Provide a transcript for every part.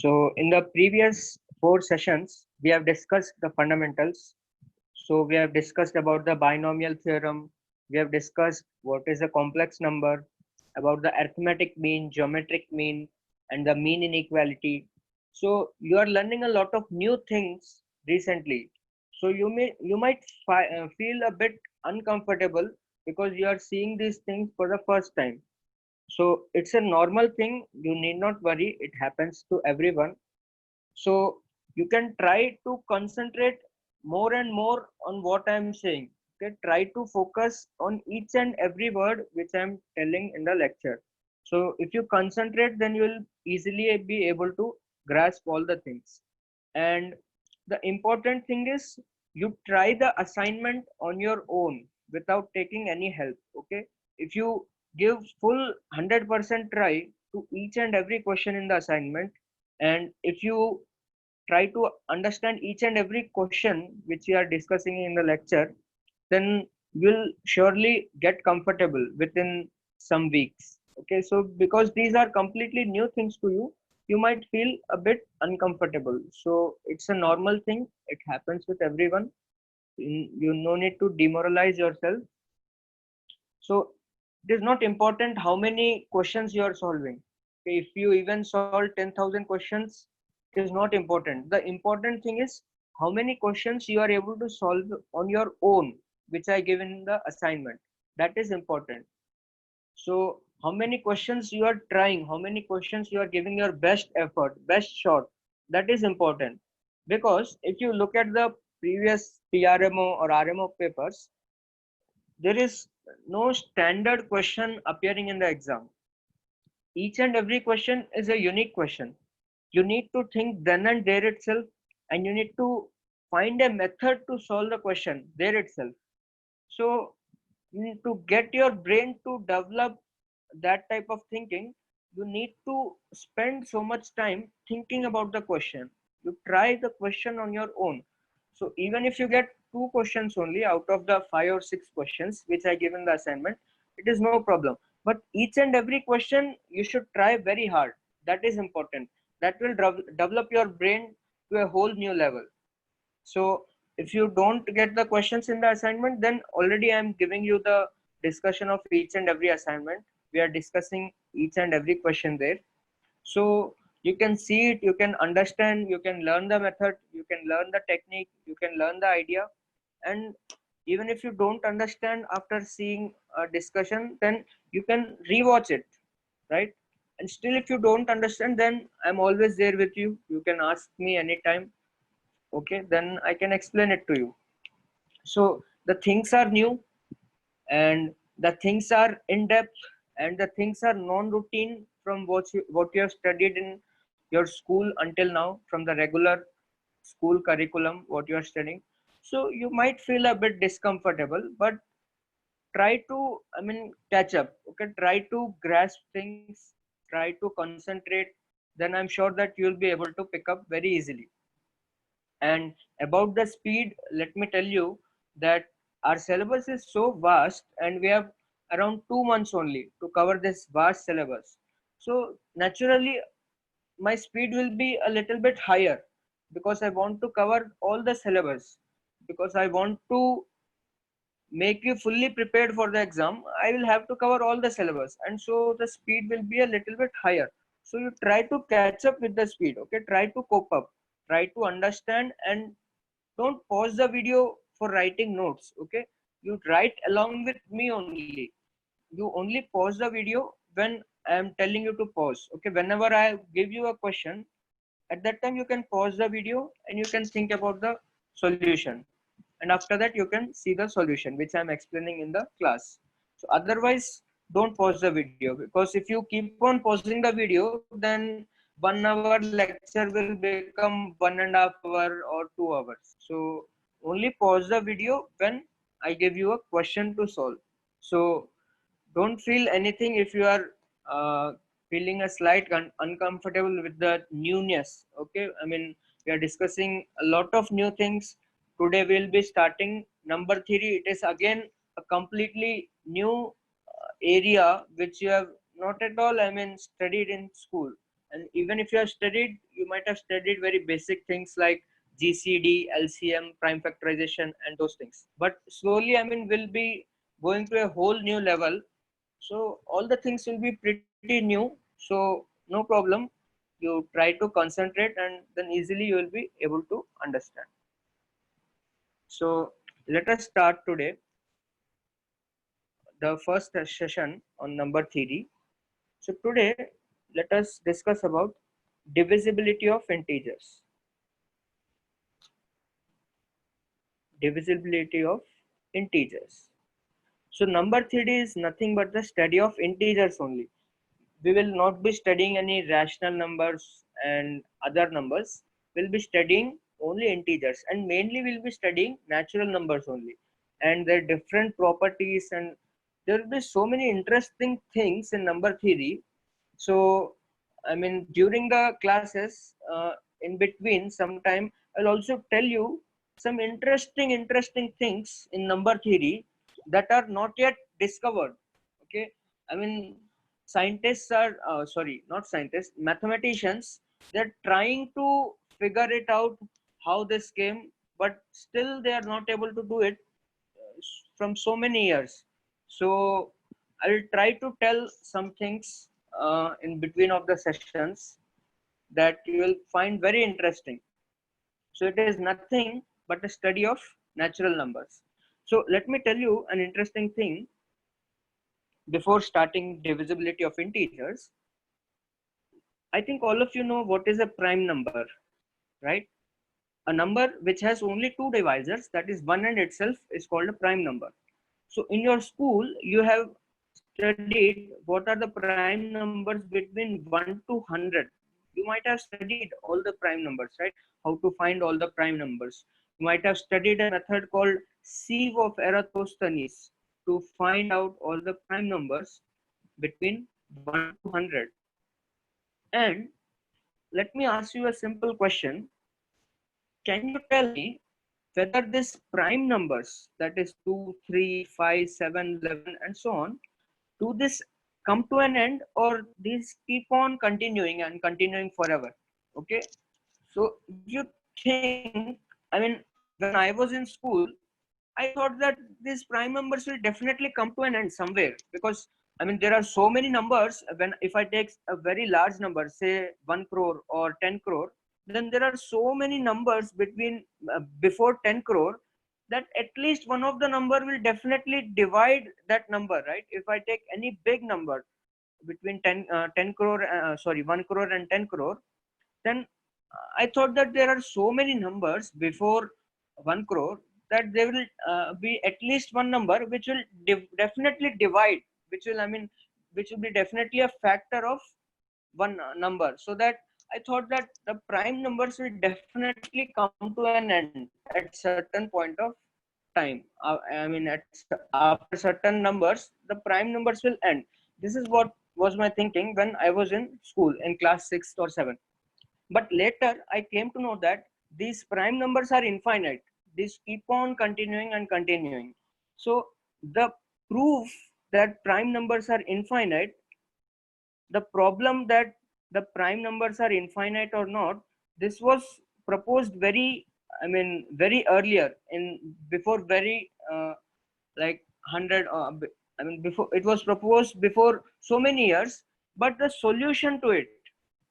So in the previous four sessions, we have discussed the fundamentals. So we have discussed about the binomial theorem. We have discussed what is a complex number, about the arithmetic mean, geometric mean, and the mean inequality. So you are learning a lot of new things recently. So you might feel a bit uncomfortable because you are seeing these things for the first time. So it's a normal thing. You need not worry. It happens to everyone. So you can try to concentrate more and more on what I'm saying. Okay, try to focus on each and every word which I'm telling in the lecture. So if you concentrate, then you will easily be able to grasp all the things. And the important thing is you try the assignment on your own without taking any help. Okay, if you give full 100% try to each and every question in the assignment, and if you try to understand each and every question which we are discussing in the lecture, then you'll surely get comfortable within some weeks. Okay, so because these are completely new things to you, you might feel a bit uncomfortable. So it's a normal thing, it happens with everyone. You no need to demoralize yourself. So it is not important how many questions you are solving. Okay, if you even solve 10,000 questions, it is not important. The important thing is how many questions you are able to solve on your own, which I give in the assignment. That is important. So how many questions you are trying, how many questions you are giving your best effort, best shot, that is important. Because if you look at the previous PRMO or RMO papers, there is no standard question appearing in the exam. Each and every question is a unique question. You need to think then and there itself, and you need to find a method to solve the question there itself. So, to get your brain to develop that type of thinking, you need to spend so much time thinking about the question. You try the question on your own. So even if you get two questions only out of the five or six questions which I give in the assignment, it is no problem. But each and every question you should try very hard. That is important. That will develop your brain to a whole new level. So if you don't get the questions in the assignment, then already I'm giving you the discussion of each and every assignment. We are discussing each and every question there. So you can see it, you can understand, you can learn the method, you can learn the technique, you can learn the idea. And even if you don't understand after seeing a discussion, then you can rewatch it, right? And still if you don't understand, then I'm always there with you. You can ask me anytime. Okay, then I can explain it to you. So the things are new, and the things are in depth, and the things are non-routine from what you have studied in your school until now, from the regular school curriculum what you are studying. So you might feel a bit discomfortable, but try to, I mean, catch up. Okay, try to grasp things, try to concentrate, then I'm sure that you'll be able to pick up very easily. And about the speed, let me tell you that our syllabus is so vast, and we have around 2 months only to cover this vast syllabus. So naturally, my speed will be a little bit higher because I want to cover all the syllabus, because I want to make you fully prepared for the exam. I will have to cover all the syllabus, and so the speed will be a little bit higher. So you try to catch up with the speed. Okay, try to cope up, try to understand, and don't pause the video for writing notes. Okay, you write along with me only. You only pause the video when I am telling you to pause. Okay, whenever I give you a question, at that time you can pause the video and you can think about the solution, and after that you can see the solution which I am explaining in the class. So otherwise, don't pause the video, because if you keep on pausing the video, then 1 hour lecture will become 1.5 hour or 2 hours. So only pause the video when I give you a question to solve. So don't feel anything if you are feeling a slight uncomfortable with the newness. Okay, I mean, we are discussing a lot of new things. Today we'll be starting number 3. It is again a completely new area which you have not at all, I mean, studied in school. And even if you have studied, you might have studied very basic things like GCD, LCM, prime factorization, and those things. But slowly, I mean, we'll be going to a whole new level. So all the things will be pretty new. So no problem. You try to concentrate, and then easily you will be able to understand. So let us start today the first session on number theory. So today, let us discuss about divisibility of integers. Divisibility of integers. So number theory is nothing but the study of integers only. We will not be studying any rational numbers and other numbers. We'll be studying only integers, and mainly we'll be studying natural numbers only and their different properties, and there will be so many interesting things in number theory. So I mean, during the classes, in between sometime, I'll also tell you some interesting things in number theory that are not yet discovered. Okay, I mean, scientists are sorry, not scientists, mathematicians, they're trying to figure it out how this came, but still they are not able to do it from so many years. So I'll try to tell some things in between of the sessions that you will find very interesting. So it is nothing but a study of natural numbers. So let me tell you an interesting thing before starting divisibility of integers. I think all of you know what is a prime number, right? A number which has only two divisors, that is 1 and itself, is called a prime number. So in your school, you have studied what are the prime numbers between 1 to 100. You might have studied all the prime numbers, right? How to find all the prime numbers. You might have studied a method called sieve of Eratosthenes to find out all the prime numbers between 1 to 100. And let me ask you a simple question. Can you tell me whether these prime numbers, that is 2, 3, 5, 7, 11, and so on, do this come to an end, or these keep on continuing and continuing forever? Okay, so if you think, I mean, when I was in school, I thought that these prime numbers will definitely come to an end somewhere, because I mean, there are so many numbers. When if I take a very large number, say 1 crore or 10 crore, then there are so many numbers between before 10 crore, that at least one of the number will definitely divide that number, right? If I take any big number between 10 crore, sorry, 1 crore and 10 crore, then I thought that there are so many numbers before 1 crore that there will be at least one number which will definitely divide, which will, I mean, which will be definitely a factor of one number. So that I thought that the prime numbers will definitely come to an end at certain point of time. I mean, after certain numbers, the prime numbers will end. This is what was my thinking when I was in school in class 6th or 7th. But later I came to know that these prime numbers are infinite. These keep on continuing and continuing. So the proof that prime numbers are infinite, the problem that the prime numbers are infinite or not, this was proposed very, I mean, very earlier, in before very like 100, I mean, before it was proposed before so many years. But the solution to it,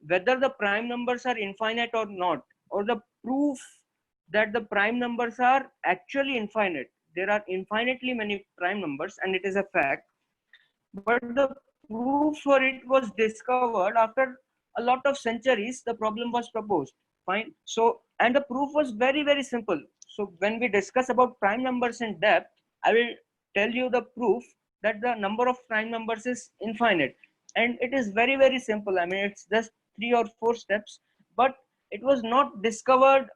whether the prime numbers are infinite or not, or the proof that the prime numbers are actually infinite, there are infinitely many prime numbers and it is a fact, but the proof for it was discovered after a lot of centuries. The problem was proposed. Fine. So, and the proof was very simple. So when we discuss about prime numbers in depth, I will tell you the proof that the number of prime numbers is infinite, and it is very simple. I mean, it's just 3 or 4 steps, but it was not discovered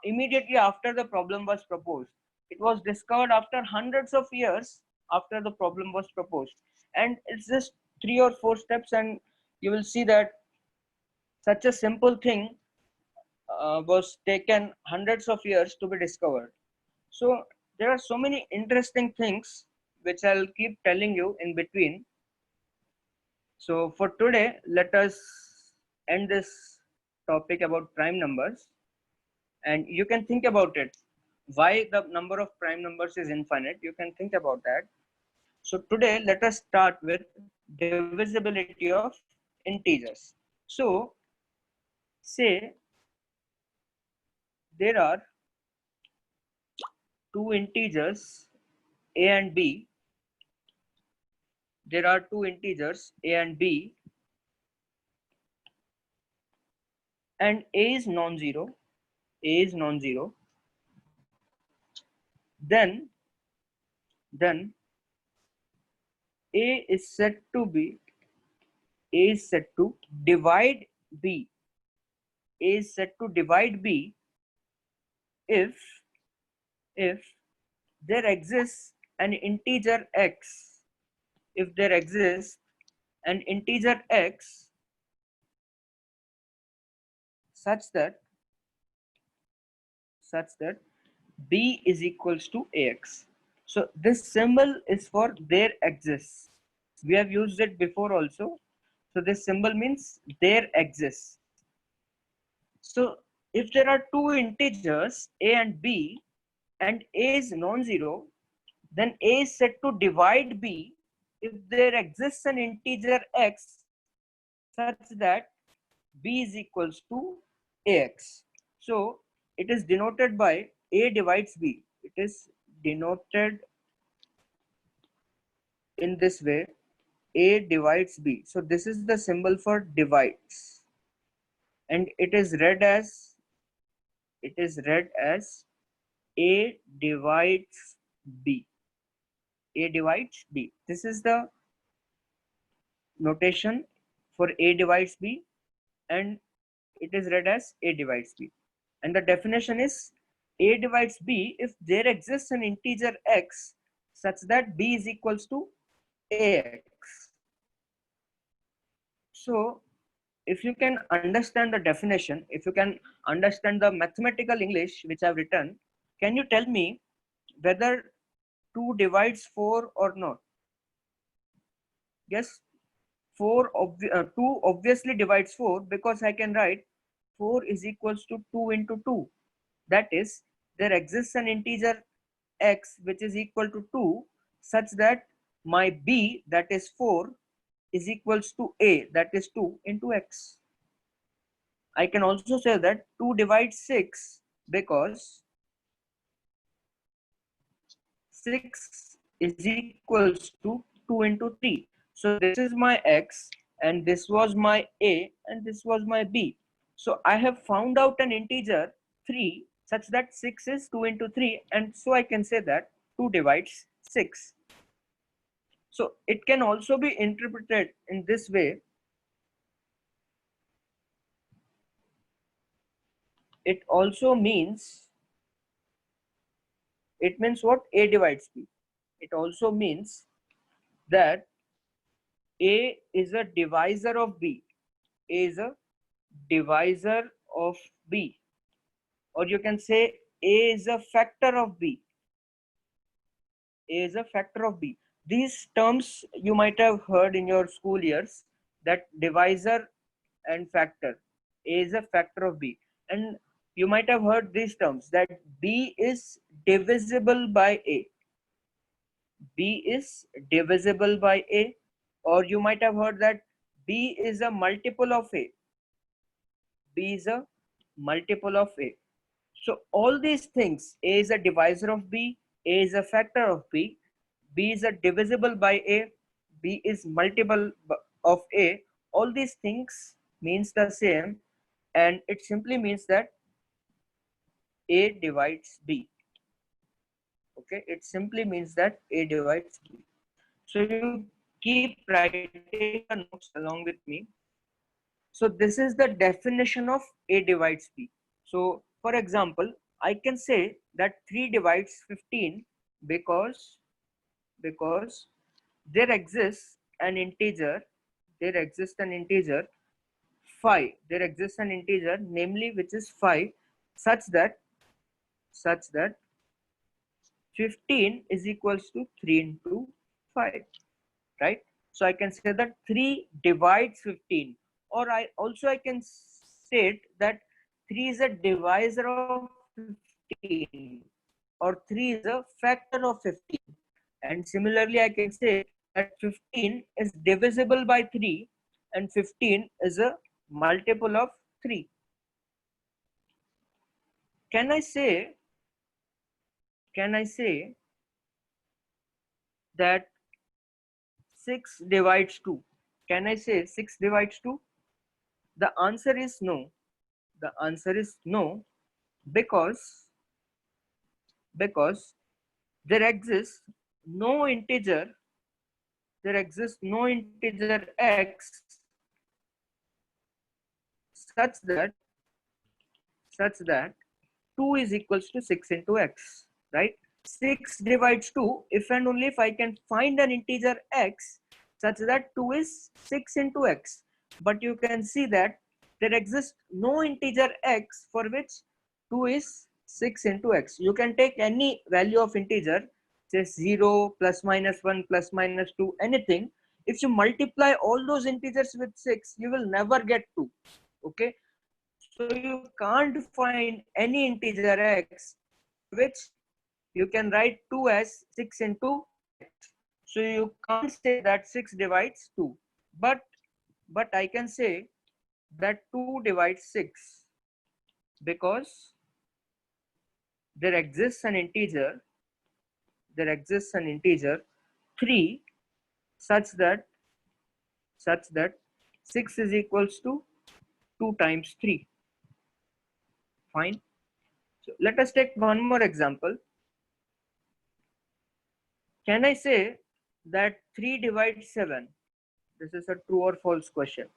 immediately after the problem was proposed. It was discovered after hundreds of years after the problem was proposed. And it's just 3 or 4 steps, and you will see that such a simple thing was taken hundreds of years to be discovered. So there are so many interesting things which I'll keep telling you in between. So for today, let us end this topic about prime numbers, and you can think about it. Why the number of prime numbers is infinite? You can think about that. So today, let us start with divisibility of integers. So say there are two integers a and b. There are two integers a and b, and a is non-zero. A is non-zero. Then a is said to be a is said to divide b. A is said to divide b if there exists an integer x. If there exists an integer x such that b is equals to ax. So this symbol is for there exists. We have used it before also. So this symbol means there exists. So if there are two integers a and b, and a is non-zero, then a is said to divide b if there exists an integer x such that b is equals to ax. So it is denoted by a divides b. It is denoted in this way: a divides b. So this is the symbol for divides, and it is read as a divides b. A divides b. This is the notation for a divides b, and it is read as a divides b. And the definition is a divides b if there exists an integer x such that b is equals to ax. So if you can understand the definition, if you can understand the mathematical English which I've written, can you tell me whether 2 divides 4 or not? Yes, 2 obviously divides 4, because I can write 4 is equals to 2 into 2. That is, there exists an integer x which is equal to 2 such that my b, that is 4, is equals to a, that is 2 into x. I can also say that 2 divides 6 because 6 is equals to 2 into 3. So this is my x, and this was my a, and this was my b. So I have found out an integer 3 such that 6 is 2 into 3, and so I can say that 2 divides 6. So it can also be interpreted in this way. It also means, it means what? A divides b. It also means that a is a divisor of b. A is a divisor of b, or you can say a is a factor of b. A is a factor of b. These terms you might have heard in your school years, that divisor and factor. A is a factor of b, and you might have heard these terms, that b is divisible by a. B is divisible by a, or you might have heard that b is a multiple of a. B is a multiple of a. So all these things, a is a divisor of b, a is a factor of b, b is a divisible by a, b is multiple of a. All these things means the same, and it simply means that a divides b. Okay, it simply means that a divides b. So you keep writing the notes along with me. So this is the definition of a divides b. So for example, I can say that 3 divides 15 because there exists an integer, 5. There exists an integer, namely, which is 5, such that 15 is equals to 3 into 5, right? So I can say that 3 divides 15, or I can state that 3 is a divisor of 15, or 3 is a factor of 15. And similarly, I can say that 15 is divisible by 3 and 15 is a multiple of 3. Can I say that 6 divides 2? Can I say 6 divides 2? The answer is no. The answer is no, because there exists no integer x such that 2 is equals to 6 into x, right? 6 divides 2 if and only if I can find an integer x such that 2 is 6 into x. But you can see that there exists no integer x for which 2 is 6 into x. You can take any value of integer, say 0, plus minus 1, plus minus 2, anything. If you multiply all those integers with 6, you will never get 2. Okay, so you can't find any integer x which you can write 2 as 6 into x. So you can't say that 6 divides 2. But I can say that 2 divides 6, because there exists an integer 3 such that 6 is equals to 2 times 3. Fine. So let us take one more example. Can I say that 3 divides 7? This is a true or false question.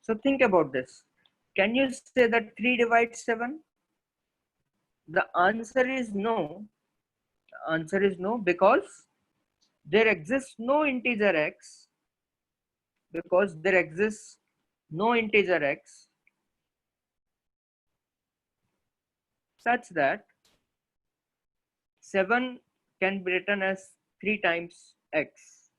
So think about this. Can you say that 3 divides 7? The answer is no. The answer is no, because there exists no integer x. Because there exists no integer x such that 7 can be written as 3 times x.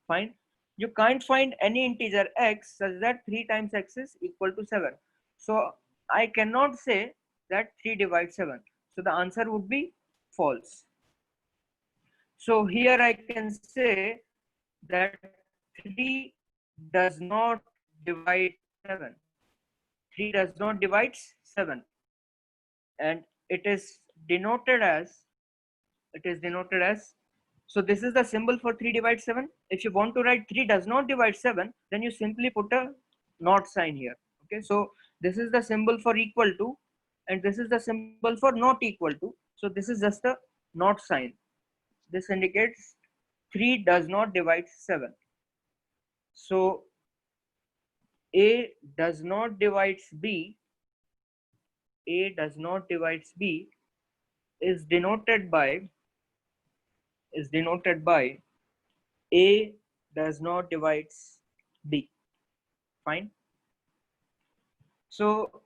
Fine. You can't find any integer x such that 3 times x is equal to 7. So I cannot say that 3 divides 7. So the answer would be false. So here I can say that 3 does not divide 7. 3 does not divide 7. And it is denoted as, so this is the symbol for 3 divides 7. If you want to write 3 does not divide 7, then you simply put a not sign here. Okay, so this is the symbol for equal to, and this is the symbol for not equal to. So this is just a not sign. This indicates 3 does not divide 7. So A does not divides B. A does not divides B is denoted by A does not divides B. Fine. So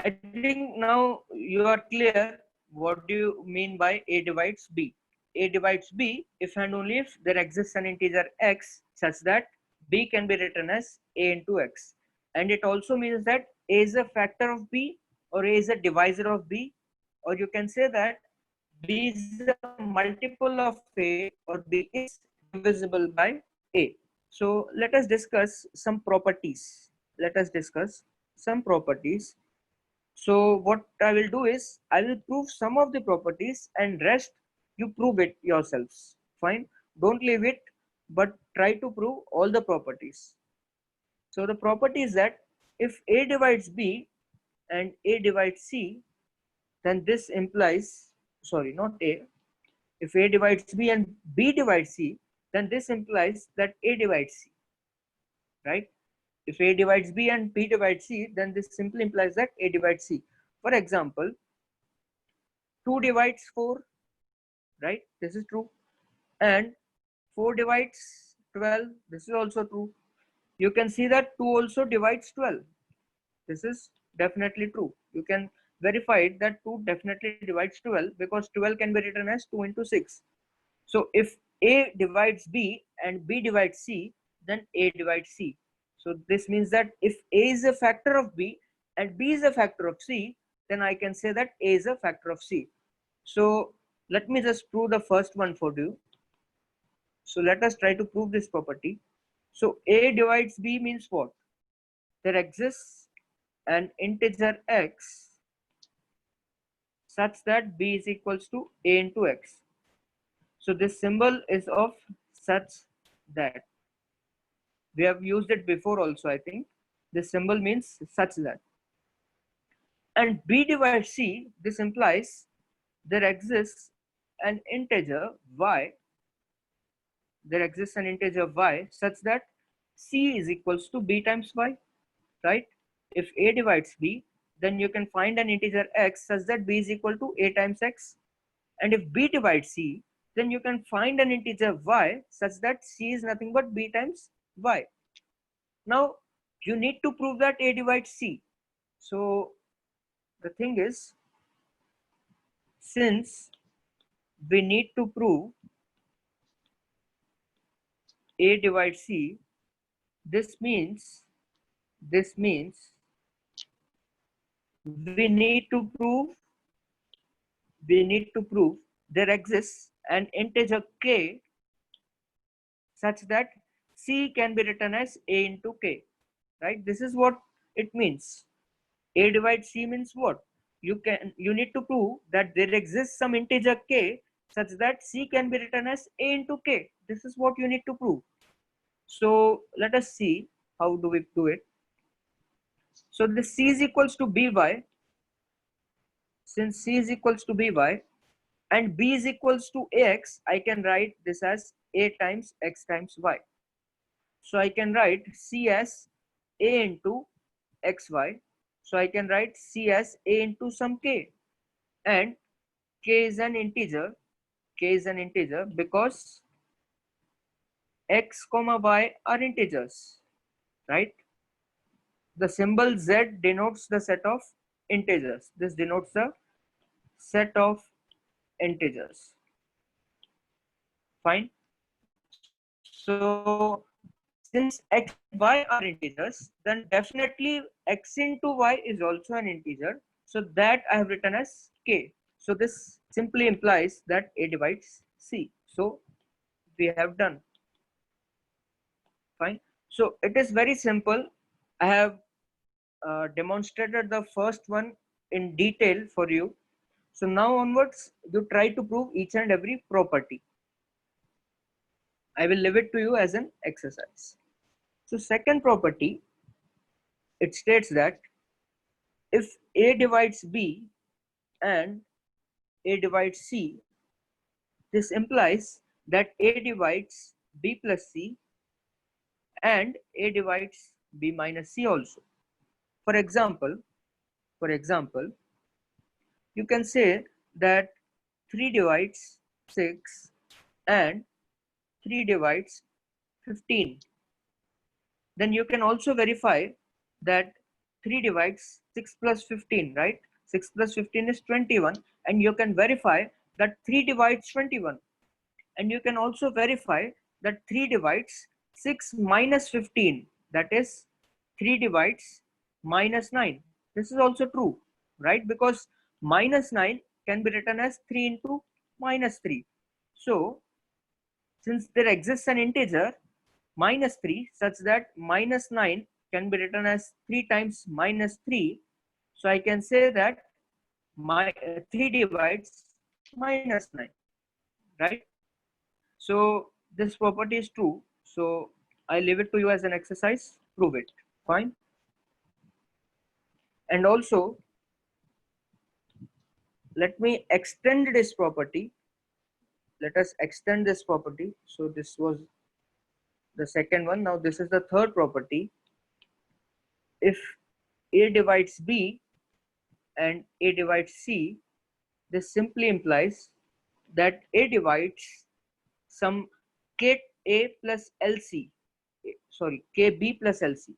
I think now you are clear what do you mean by A divides B. A divides B if and only if there exists an integer x such that B can be written as A into x. And it also means that A is a factor of B, or A is a divisor of B, or you can say that B is a multiple of A, or B is divisible by A. So let us discuss some properties. So what I will do is I will prove some of the properties, and rest you prove it yourselves. Fine. Don't leave it, but try to prove all the properties. So the property is that if A divides B and A divides C, then this implies, sorry, not A. If A divides B and B divides C, then this implies that A divides C, right? If A divides B and B divides C, then this simply implies that A divides C. For example, 2 divides 4, right? This is true. And 4 divides 12. This is also true. You can see that 2 also divides 12. This is definitely true. You can verify it that 2 definitely divides 12, because 12 can be written as 2 into 6. So if A divides B and B divides C, then A divides C. So this means that if A is a factor of B and B is a factor of C, then I can say that A is a factor of C. So let me just prove the first one for you. So let us try to prove this property. So A divides B means what? There exists an integer x such that B is equals to A into x. So this symbol is of such that. We have used it before also, I think. This symbol means such that. And B divides C, this implies there exists an integer y, there exists an integer y such that C is equals to B times y, right? If A divides B, then you can find an integer x such that B is equal to A times x. And if B divides C, then you can find an integer y such that C is nothing but B times y. Now, you need to prove that A divides C. So, the thing is, since we need to prove A divides C, this means we need to prove there exists an integer k such that C can be written as A into k, right? This is what it means. A divides C means what? You need to prove that there exists some integer k such that C can be written as A into k. This is what you need to prove. So let us see how do we do it. So this C is equals to by. Since C is equals to by and B is equals to ax, I can write this as A times x times y. So I can write C as A into xy. So I can write C as A into some k, and k is an integer. K is an integer because x comma y are integers, right? The symbol z denotes the set of integers. This denotes the set of integers. Fine. So since x and y are integers, then definitely x into y is also an integer. So that I have written as k. So this simply implies that A divides C. So we have done. Fine. So it is very simple. I have demonstrated the first one in detail for you. So now onwards, you try to prove each and every property. I will leave it to you as an exercise. So second property, it states that if A divides B and A divides C, this implies that A divides B plus C and A divides B minus C also. For example, you can say that 3 divides 6 and 3 divides 15. Then you can also verify that 3 divides 6 plus 15, right? 6 plus 15 is 21, and you can verify that 3 divides 21. And you can also verify that 3 divides 6 minus 15, that is 3 divides minus 9. This is also true, right? Because minus 9 can be written as 3 into minus 3. So since there exists an integer minus 3 such that minus 9 can be written as 3 times minus 3, so I can say that my 3 divides minus 9, right? So this property is true. So I leave it to you as an exercise. Prove it. Fine. And also, let me extend this property. Let us extend this property. So this was the second one. Now this is the third property. If A divides B and A divides C, this simply implies that A divides some K A plus LC. Sorry, KB plus LC.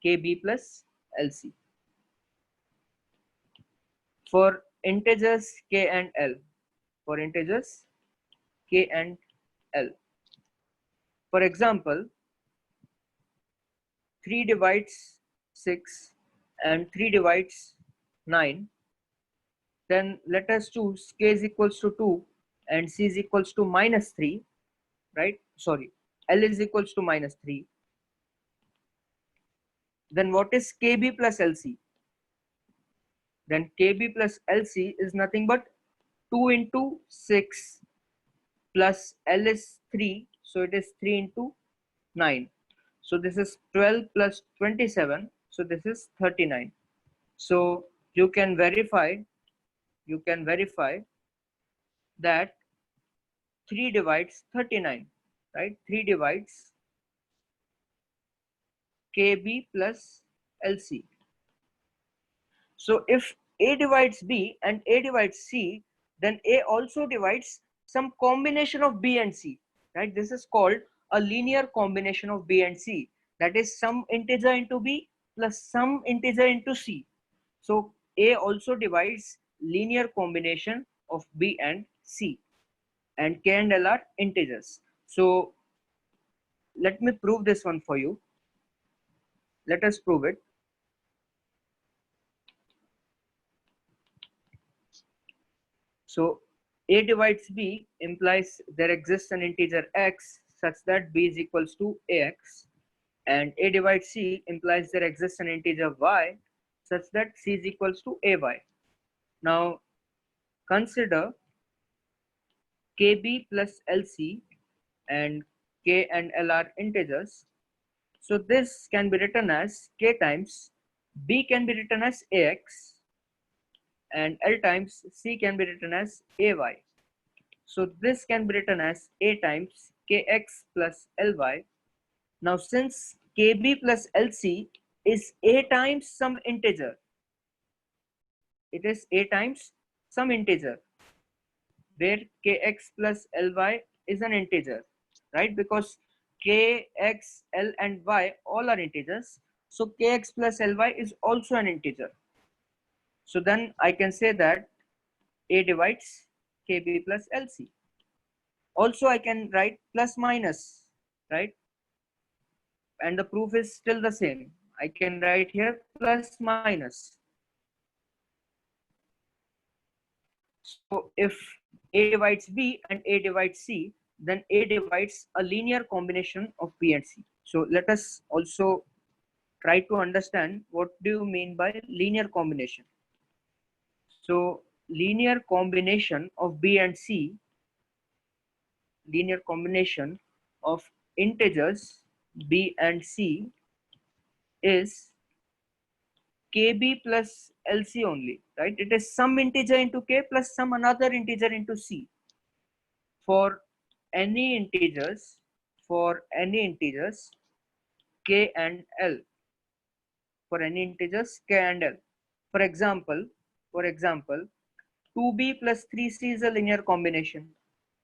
KB plus LC. For integers K and L. For integers K and L. For example, 3 divides 6 and 3 divides 9, then let us choose k is equals to 2 and c is equals to minus 3, right? Sorry, L is equals to minus 3. Then what is KB plus LC? Then KB plus LC is nothing but 2 into 6 plus L is 3. So it is 3 into 9. So this is 12 plus 27. So this is 39. So you can verify that 3 divides 39, right? 3 divides KB plus LC. So if A divides B and A divides C, then A also divides some combination of B and C, right? This is called a linear combination of B and C. That is some integer into B plus some integer into C. So A also divides linear combination of B and C, and K and L are integers. So let me prove this one for you. Let us prove it. So A divides B implies there exists an integer x such that B is equals to AX, and A divides C implies there exists an integer y such that C is equals to AY. Now consider KB plus LC, and K and L are integers. So this can be written as K times B can be written as AX, and L times C can be written as AY. So this can be written as A times Kx plus Ly. Now since Kb plus Lc is A times some integer, it is A times some integer, where Kx plus Ly is an integer, right? Because Kx, L and Y all are integers. So Kx plus Ly is also an integer. So then I can say that A divides Kb plus Lc. Also I can write plus minus, right? And the proof is still the same. I can write here plus minus. So if A divides B and A divides C, then A divides a linear combination of B and C. So let us also try to understand what do you mean by linear combination. So linear combination of B and C, linear combination of integers B and C is KB plus LC only, right? It is some integer into K plus some another integer into C. For any integers, K and L. For any integers, K and L. For example, 2B plus 3C is a linear combination.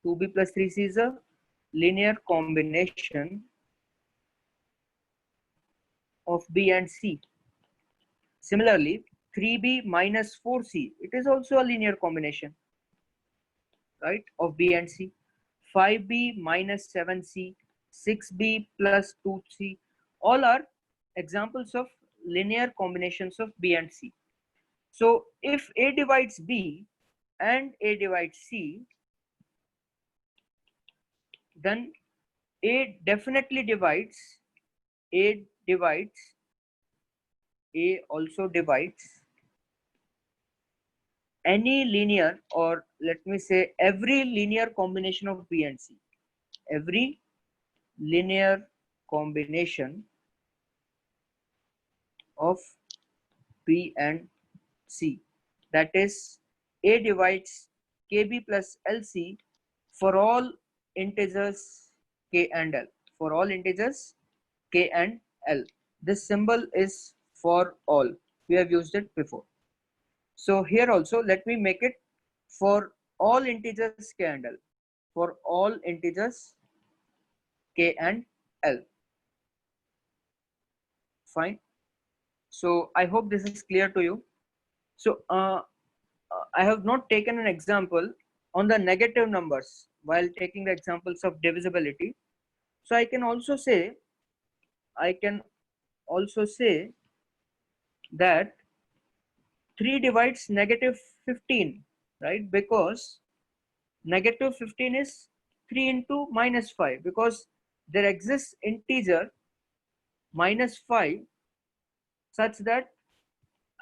2B plus 3C is a linear combination of B and C. Similarly, 3B minus 4C, it is also a linear combination, right, of B and C. 5B minus 7C, 6B plus 2C, all are examples of linear combinations of B and C. So if A divides B and A divides C, then A definitely divides, A also divides any linear, or let me say every linear combination of B and C. Every linear combination of B and C. That is, A divides KB plus LC for all integers K and L. For all integers K and L. This symbol is for all. We have used it before. So here also let me make it for all integers K and L. For all integers K and L. Fine. So I hope this is clear to you. So I have not taken an example on the negative numbers while taking the examples of divisibility. So I can also say, I can also say that 3 divides negative 15, right? Because negative 15 is 3 into minus 5, because there exists integer minus 5 such that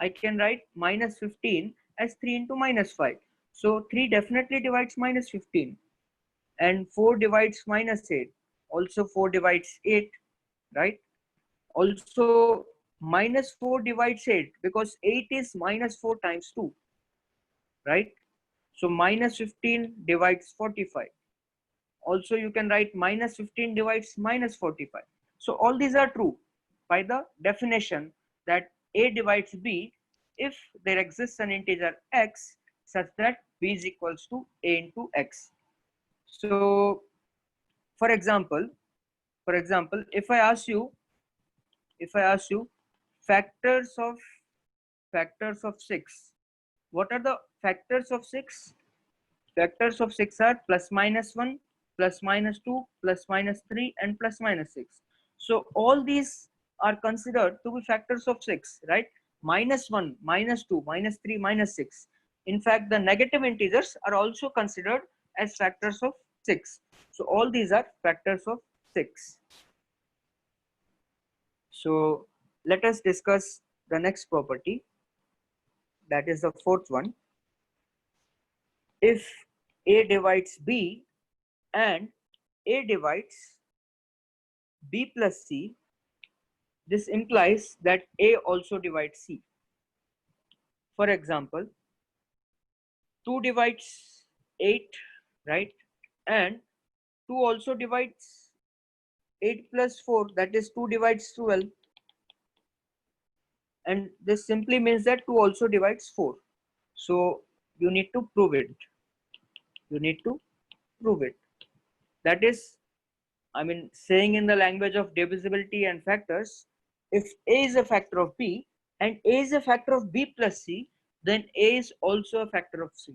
I can write minus 15 as 3 into minus 5. So 3 definitely divides minus 15, and 4 divides minus 8. Also 4 divides 8, right? Also minus 4 divides 8, because 8 is minus 4 times 2, right? So minus 15 divides 45. Also you can write minus 15 divides minus 45. So all these are true by the definition that A divides B if there exists an integer x such that B is equals to A into x. So for example, if I ask you factors of 6, what are the factors of 6? Factors of 6 are plus minus 1, plus minus 2, plus minus 3, and plus minus 6. So all these are considered to be factors of 6, right? Minus 1, minus 2, minus 3, minus 6. In fact, the negative integers are also considered as factors of 6. So all these are factors of 6. So let us discuss the next property, that is the fourth one. If A divides B and A divides B plus C, this implies that A also divides C. For example, 2 divides 8, right? And 2 also divides 8 plus 4, that is 2 divides 12. And this simply means that 2 also divides 4. So you need to prove it. You need to prove it. That is, I mean, saying in the language of divisibility and factors, if A is a factor of B and A is a factor of B plus C, then A is also a factor of C.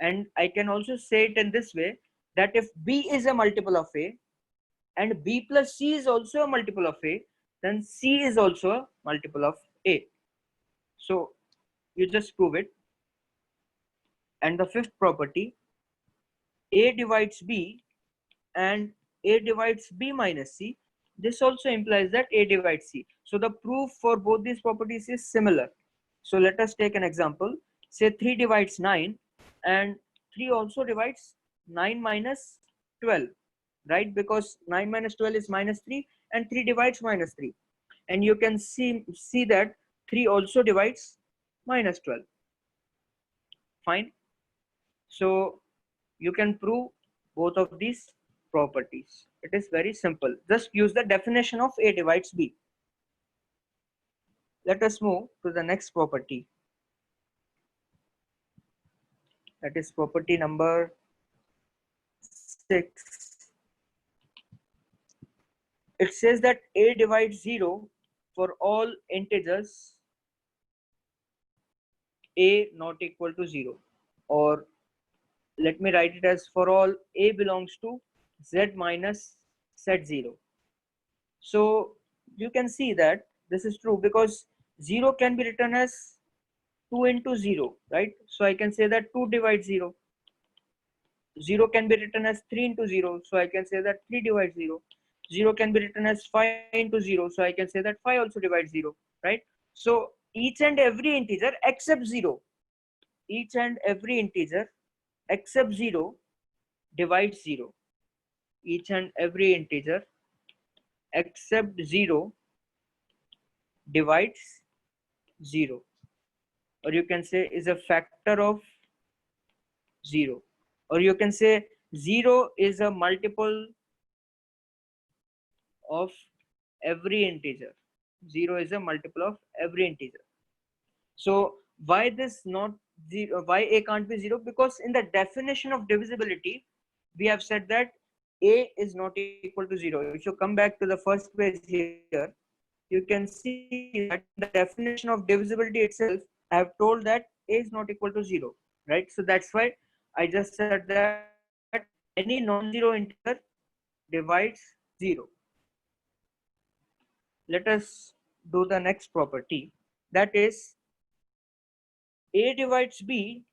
And I can also say it in this way, that if B is a multiple of A and B plus C is also a multiple of A, then C is also a multiple of A. So you just prove it. And the fifth property, A divides B and A divides B minus C, this also implies that A divides C. So the proof for both these properties is similar. So let us take an example. Say 3 divides 9 and 3 also divides 9 minus 12, right? Because 9 minus 12 is minus 3 and 3 divides minus 3. And you can see that 3 also divides minus 12. Fine. So you can prove both of these properties. It is very simple. Just use the definition of A divides B. Let us move to the next property. That is property number 6. It says that A divides 0 for all integers A not equal to 0. Or let me write it as for all A belongs to Z minus Z0. So you can see that this is true because 0 can be written as 2 into 0, right? So I can say that 2 divides 0. 0 can be written as 3 into 0, so I can say that 3 divides 0. 0 can be written as 5 into 0, so I can say that 5 also divides 0, right? So each and every integer except 0, each and every integer except 0 divides 0. Each and every integer except 0 divides 0. Or you can say is a factor of 0. Or you can say 0 is a multiple of every integer. 0 is a multiple of every integer. So why this not 0? Why A can't be 0? Because in the definition of divisibility, we have said that A is not equal to 0. If you come back to the first page here, you can see that the definition of divisibility itself, I have told that A is not equal to 0, right? So that's why I just said that any non-zero integer divides 0. Let us do the next property, that is A divides B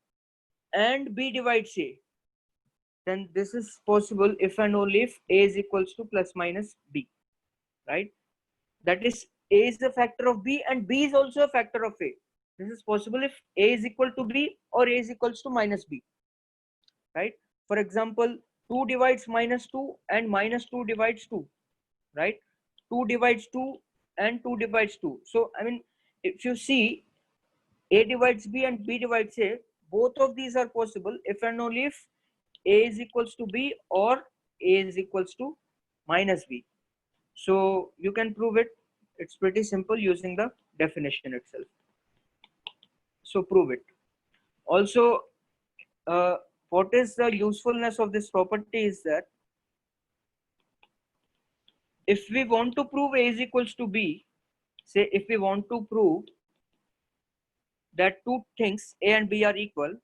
and B divides A, then this is possible if and only if A is equals to plus minus B, right? That is A is a factor of B and B is also a factor of A. This is possible if A is equal to B or A is equals to minus B, right? For example, 2 divides minus 2 and minus 2 divides 2, right? 2 divides 2 and 2 divides 2. So, I mean, if you see A divides B and B divides A, both of these are possible if and only if A is equals to B or A is equals to minus B. So you can prove it. It's pretty simple using the definition itself. So prove it. Also, what is the usefulness of this property is that if we want to prove A is equals to B, say if we want to prove that two things A and B are equal,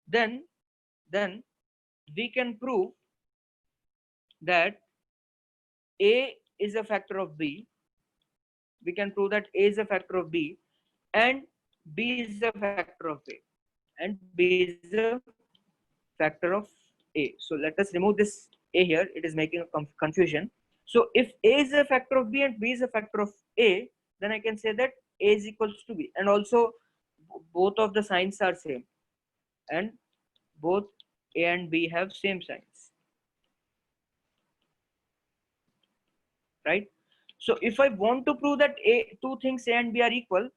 then we can prove that A is a factor of B. We can prove that A is a factor of B and B is a factor of A and B is a factor of A. So let us remove this A here. It is making a confusion. So if A is a factor of B and B is a factor of A, then I can say that A is equals to B. And also both of the signs are same. And both A and B have same signs. Right? So if I want to prove that two things A and B are equal,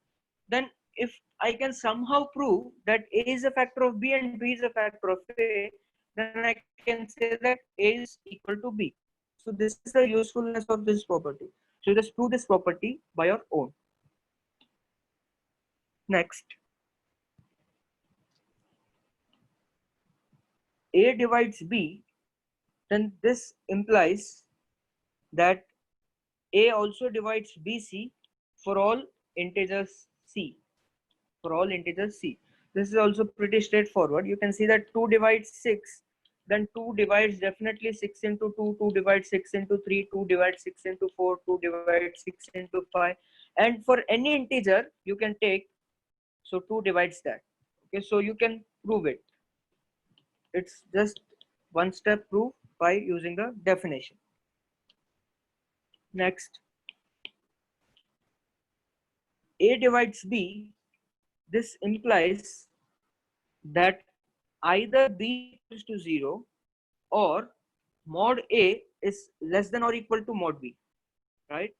then if I can somehow prove that A is a factor of B and B is a factor of A, then I can say that A is equal to B. So this is the usefulness of this property. So just prove this property by your own. Next, A divides B, then this implies that A also divides BC for all integers C. For all integers C. This is also pretty straightforward. You can see that 2 divides 6, then 2 divides definitely 6 into 2, 2 divides 6 into 3, 2 divides 6 into 4, 2 divides 6 into 5. And for any integer, you can take, so 2 divides that. Okay, so you can prove it. It's just one step proof by using the definition. Next, A divides B. This implies that either B equals to 0 or mod A is less than or equal to mod B, right?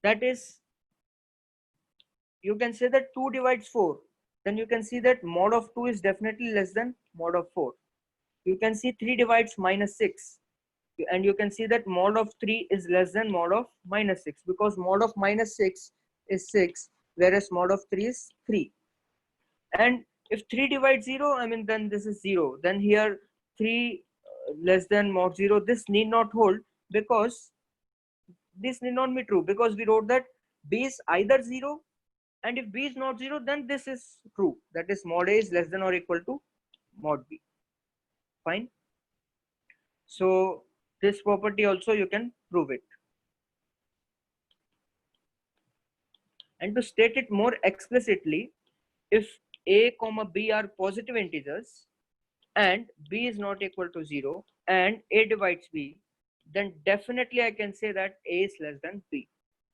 That is, you can say that 2 divides 4, then you can see that mod of 2 is definitely less than mod of 4. You can see 3 divides minus 6, and you can see that mod of 3 is less than mod of minus 6, because mod of minus 6 is 6, whereas mod of 3 is 3. And if 3 divides 0, I mean, then this is 0. Then here 3 less than mod 0, this need not hold, because this need not be true, because we wrote that B is either 0, and if B is not 0, then this is true. That is mod A is less than or equal to mod B. Fine. So this property also you can prove it. And to state it more explicitly, if A comma B are positive integers and B is not equal to 0 and A divides B, then definitely I can say that A is less than B.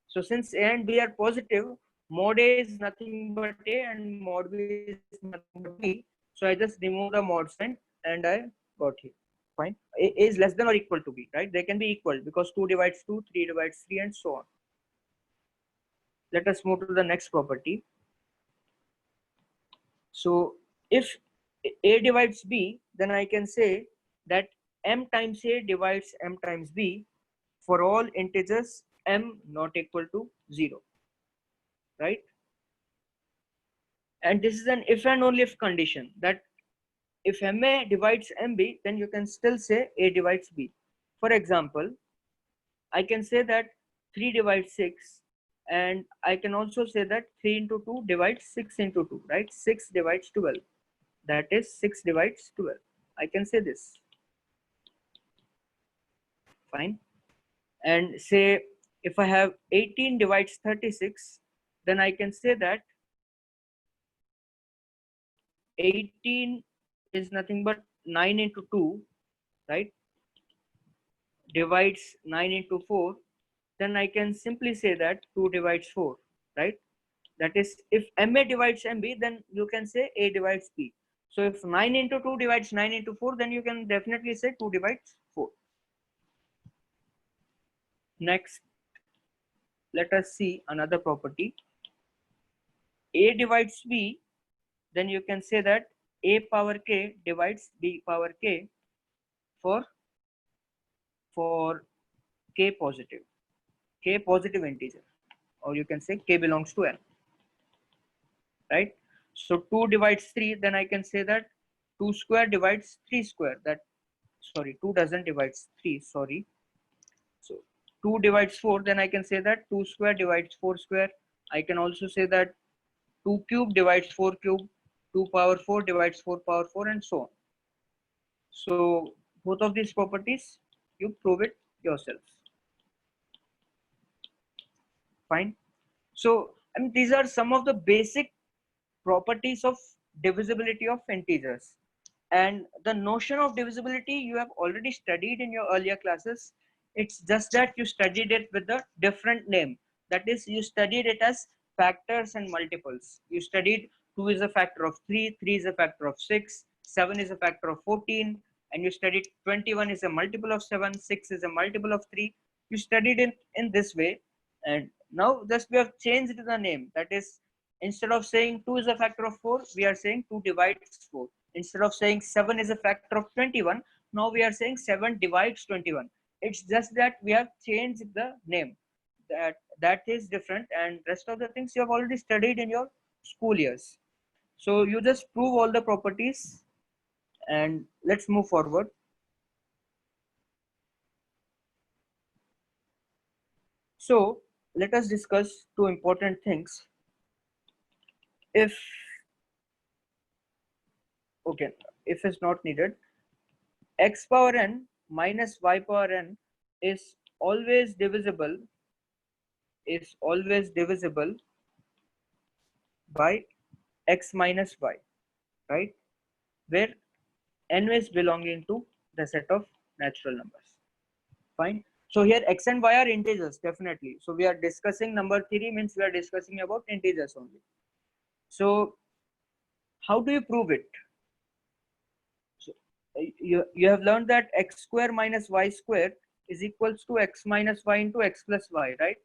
So since A and B are positive, mod A is nothing but A and mod B is nothing but B. So I just remove the mod sign and I got here. Fine. A is less than or equal to B, right? They can be equal because 2 divides 2, 3 divides 3 and so on. Let us move to the next property. So if A divides B, then I can say that M times A divides M times B for all integers M not equal to 0, right? And this is an if and only if condition, that if MA divides MB, then you can still say A divides B. For example, I can say that 3 divides 6, and I can also say that 3 into 2 divides 6 into 2, right? 6 divides 12. That is 6 divides 12. I can say this. Fine. And say If I have 18 divides 36, then I can say that 18 is nothing but 9 into 2, right? Divides 9 into 4, then I can simply say that 2 divides 4, right? That is, if MA divides MB, then you can say A divides B. So if 9 into 2 divides 9 into 4, then you can definitely say 2 divides 4. Next, let us see another property. A divides B, then you can say that A power K divides B power K for K positive integer, or you can say K belongs to N, right? So 2 divides 3, then I can say that 2 square divides 3 square. That, sorry, 2 doesn't divide 3, sorry. So 2 divides 4, then I can say that 2 square divides 4 square. I can also say that 2 cube divides 4 cube, 2 power 4 divides 4 power 4, and so on. So both of these properties, you prove it yourself. Fine. So, and these are some of the basic properties of divisibility of integers. And the notion of divisibility you have already studied in your earlier classes. It's just that you studied it with a different name. That is, you studied it as factors and multiples. You studied 2 is a factor of 3, 3 is a factor of 6, 7 is a factor of 14, and you studied 21 is a multiple of 7, 6 is a multiple of 3. You studied it in this way, and now just we have changed the name. That is, instead of saying 2 is a factor of 4, we are saying 2 divides 4. Instead of saying 7 is a factor of 21, now we are saying 7 divides 21. It's just that we have changed the name. That is different, and rest of the things you have already studied in your school years. So you just prove all the properties, and let's move forward. So let us discuss two important things. If okay, if it's not needed, x power n minus y power n is always divisible by x minus y, right? Where n is belonging to the set of natural numbers. Fine. So here x and y are integers, definitely. So we are discussing number theory, means we are discussing about integers only. So how do you prove it? So you have learned that x square minus y square is equals to x minus y into x plus y, right?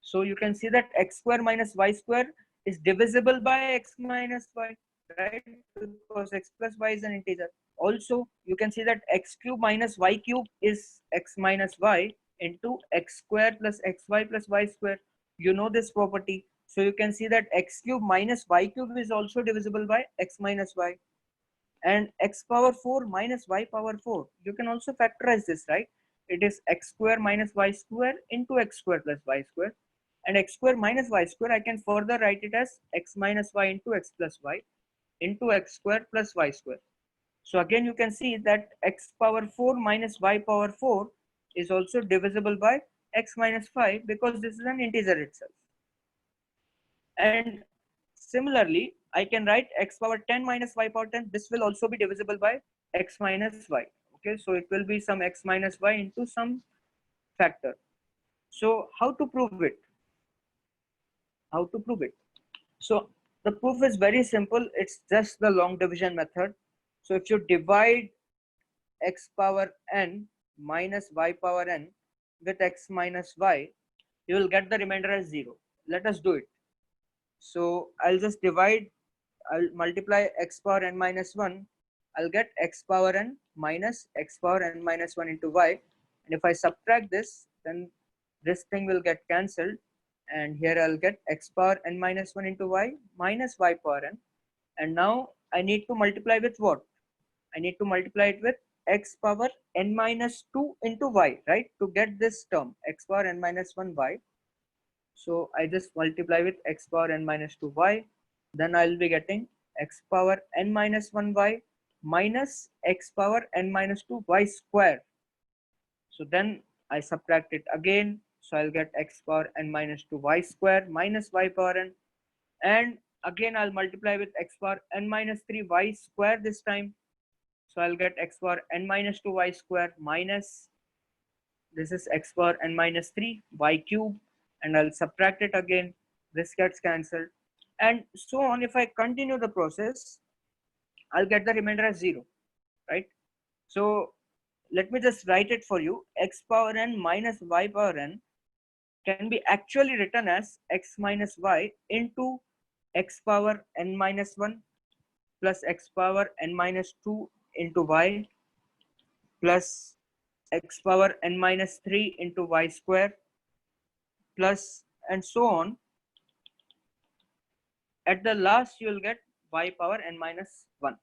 So you can see that x square minus y square is divisible by x minus y, right? Because x plus y is an integer. Also, you can see that x cube minus y cube is x minus y into x square plus xy plus y square. You know this property. So you can see that x cube minus y cube is also divisible by x minus y. And x power 4 minus y power 4. You can also factorize this, right? It is x square minus y square into x square plus y square. And x square minus y square, I can further write it as x minus y into x plus y into x square plus y square. So again, you can see that x power 4 minus y power 4 is also divisible by x minus 5 because this is an integer itself. And similarly, I can write x power 10 minus y power 10. This will also be divisible by x minus y. Okay, so it will be some x minus y into some factor. So how to prove it? How to prove it? So the proof is very simple. It's just the long division method. So if you divide x power n minus y power n with x minus y, you will get the remainder as 0. Let us do it. So I'll just divide, I'll multiply x power n minus 1. I'll get x power n minus x power n minus 1 into y. And if I subtract this, then this thing will get cancelled. And here I'll get x power n minus 1 into y minus y power n. And now I need to multiply with what? I need to multiply it with x power n minus 2 into y, right? To get this term, x power n minus 1 y. So I just multiply with x power n minus 2 y. Then I'll be getting x power n minus 1 y minus x power n minus 2 y square. So then I subtract it again. So I'll get x power n minus 2 y square minus y power n, and again I'll multiply with x power n minus 3 y square this time. So I'll get x power n minus 2 y square minus, this is x power n minus 3 y cube, and I'll subtract it again. This gets cancelled, and so on. If I continue the process, I'll get the remainder as 0, right? So let me just write it for you. X power n minus y power n can be actually written as x minus y into x power n minus 1 plus x power n minus 2 into y plus x power n minus 3 into y square plus, and so on. At the last, you'll get y power n minus 1.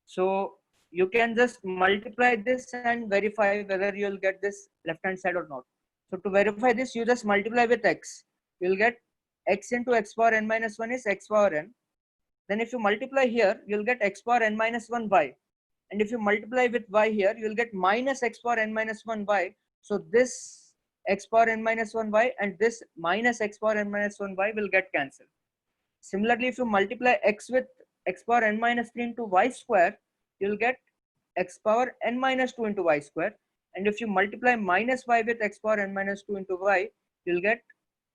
So you can just multiply this and verify whether you'll get this left hand side or not. So to verify this, you just multiply with x. You'll get x into x power n minus 1 is x power n. Then if you multiply here, you'll get x power n minus 1 y. And if you multiply with y here, you'll get minus x power n minus 1 y. So this x power n minus 1 y and this minus x power n minus 1 y will get cancelled. Similarly, if you multiply x with x power n minus 3 into y square, you'll get x power n minus 2 into y square. And if you multiply minus y with x power n minus 2 into y, you'll get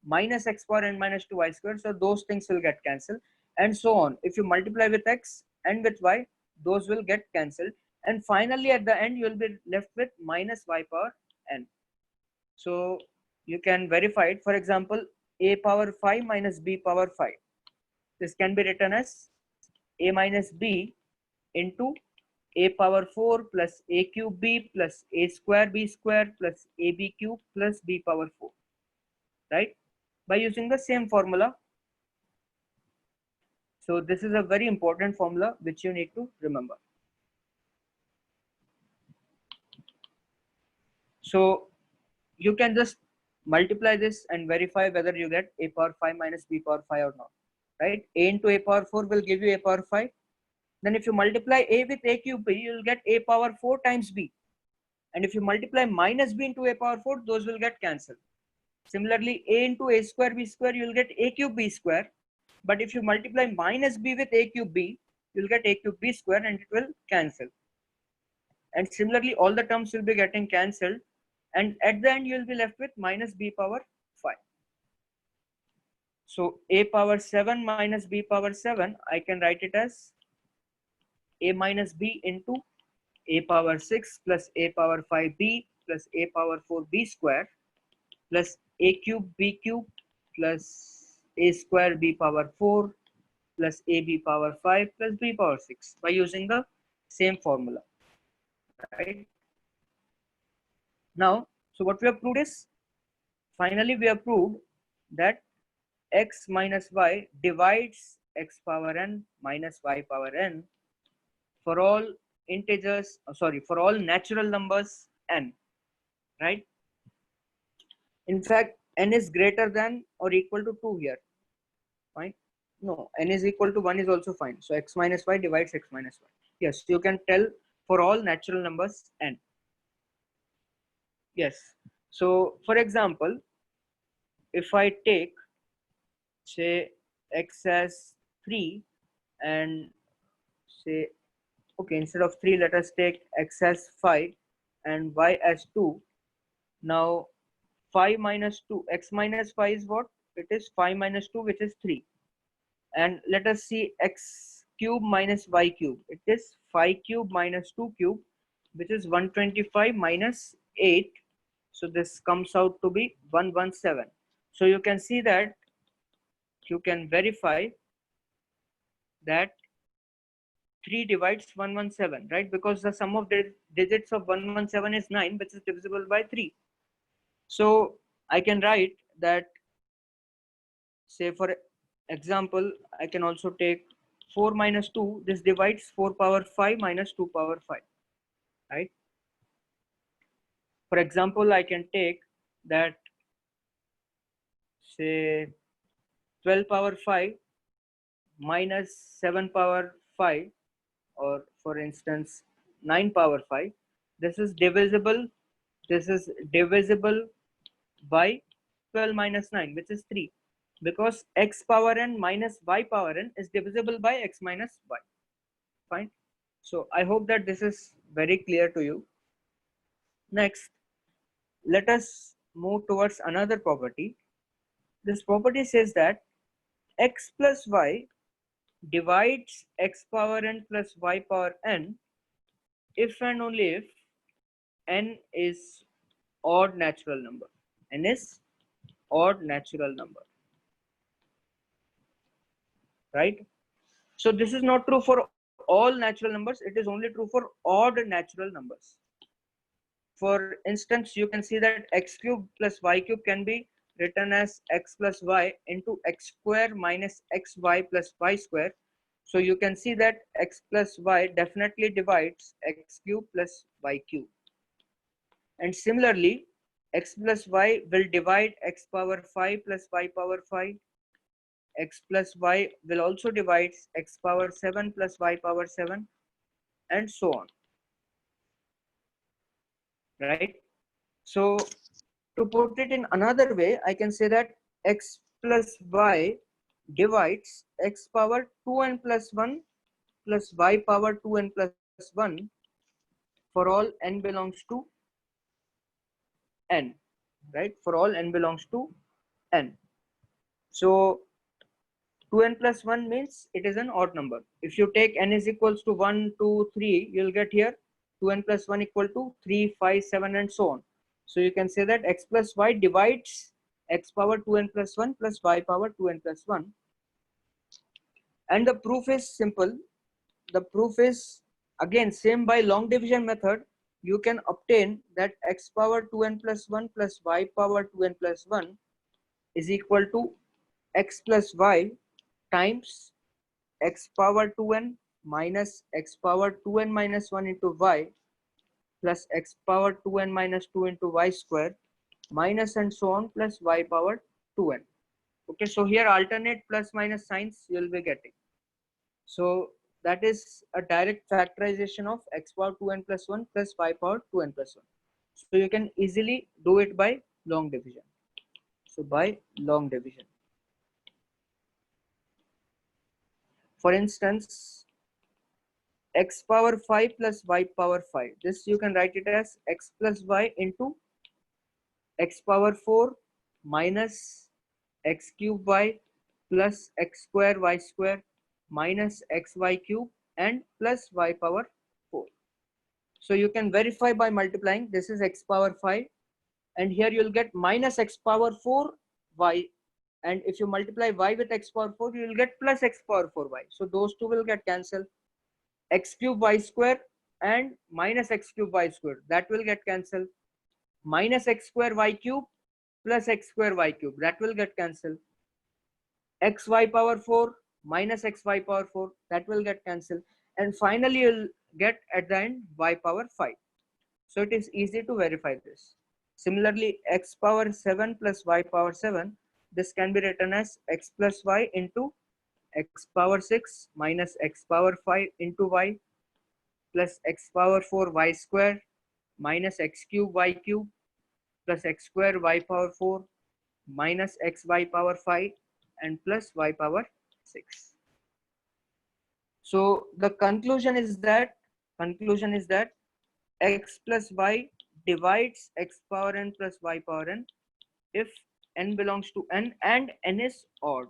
minus x power n minus 2 y square. So those things will get cancelled, and so on. If you multiply with x and with y, those will get cancelled. And finally, at the end, you'll be left with minus y power n. So you can verify it. For example, a power 5 minus b power 5. This can be written as a minus b into a power 4 plus a cube b plus a square b square plus ab cube plus b power 4, right? By using the same formula. So this is a very important formula which you need to remember. So you can just multiply this and verify whether you get a power 5 minus b power 5 or not, right? A into a power 4 will give you a power 5. Then if you multiply a with a cube b, you'll get a power 4 times b. And if you multiply minus b into a power 4, those will get cancelled. Similarly, a into a square b square, you'll get a cube b square. But if you multiply minus b with a cube b, you'll get a cube b square and it will cancel. And similarly, all the terms will be getting cancelled. And at the end, you'll be left with minus b power 5. So a power 7 minus b power 7, I can write it as a minus b into a power 6 plus a power 5b plus a power 4b square plus a cube b cube plus a square b power 4 plus ab power 5 plus b power 6 by using the same formula, right? Now, so what we have proved is, finally we have proved that x minus y divides x power n minus y power n for all integers, for all natural numbers n, right? In fact, n is greater than or equal to 2 here. Fine. No, n is equal to 1 is also fine. So x minus y divides x minus y. Yes, you can tell for all natural numbers n. Yes. So for example, if I take, say, x as 3 and say, okay, instead of 3, let us take x as 5 and y as 2. Now 5 minus 2, x minus 5 is what? It is 5 minus 2, which is 3. And let us see x cube minus y cube. It is 5 cube minus 2 cube, which is 125 minus 8. So this comes out to be 117. So you can see that you can verify that 3 divides 117, right? Because the sum of the digits of 117 is 9, which is divisible by 3. So I can write that, say for example, I can also take 4 minus 2. This divides 4 power 5 minus 2 power 5, right? For example, I can take that, say, 12 power 5 minus 7 power 5, or for instance 9 power 5. This is divisible by 12 minus 9, which is 3, because x power n minus y power n is divisible by x minus y. Fine. So I hope that this is very clear to you. Next, let us move towards another property. This property says that x plus y divides x power n plus y power n if and only if n is odd natural number. N is odd natural number, right? So this is not true for all natural numbers. It is only true for odd natural numbers. For instance, you can see that x cube plus y cube can be written as x plus y into x square minus xy plus y square. So you can see that x plus y definitely divides x cube plus y cube. And similarly, x plus y will divide x power 5 plus y power 5. X plus y will also divide x power 7 plus y power 7, and so on. Right? So to put it in another way, I can say that x plus y divides x power 2n plus 1 plus y power 2n plus 1 for all n belongs to n, right? For all n belongs to n. So 2n plus 1 means it is an odd number. If you take n is equals to 1, 2, 3, you'll get here 2n plus 1 equal to 3, 5, 7, and so on. So you can say that x plus y divides x power 2n plus 1 plus y power 2n plus 1. And the proof is simple. The proof is again same by long division method. You can obtain that x power 2n plus 1 plus y power 2n plus 1 is equal to x plus y times x power 2n minus x power 2n minus 1 into y plus x power 2n minus 2 into y square minus and so on plus y power 2n. Okay, so here alternate plus minus signs you will be getting. So that is a direct factorization of x power 2n plus 1 plus y power 2n plus 1. So you can easily do it by long division. So by long division. For instance, x power 5 plus y power 5. This you can write it as x plus y into x power 4 minus x cube y plus x square y square minus xy cube and plus y power 4. So you can verify by multiplying. This is x power 5 and here you'll get minus x power 4 y, and if you multiply y with x power 4 you will get plus x power 4 y. So those two will get cancelled. X cube y square and minus x cube y square, that will get cancelled. Minus x square y cube plus x square y cube, that will get cancelled. Xy power 4 minus xy power 4, that will get cancelled. And finally you'll get at the end y power 5. So it is easy to verify this. Similarly, x power 7 plus y power 7, this can be written as x plus y into x power 6 minus x power 5 into y plus x power 4 y square minus x cube y cube plus x square y power 4 minus xy power 5 and plus y power 6. So the conclusion is that x plus y divides x power n plus y power n if n belongs to n and n is odd.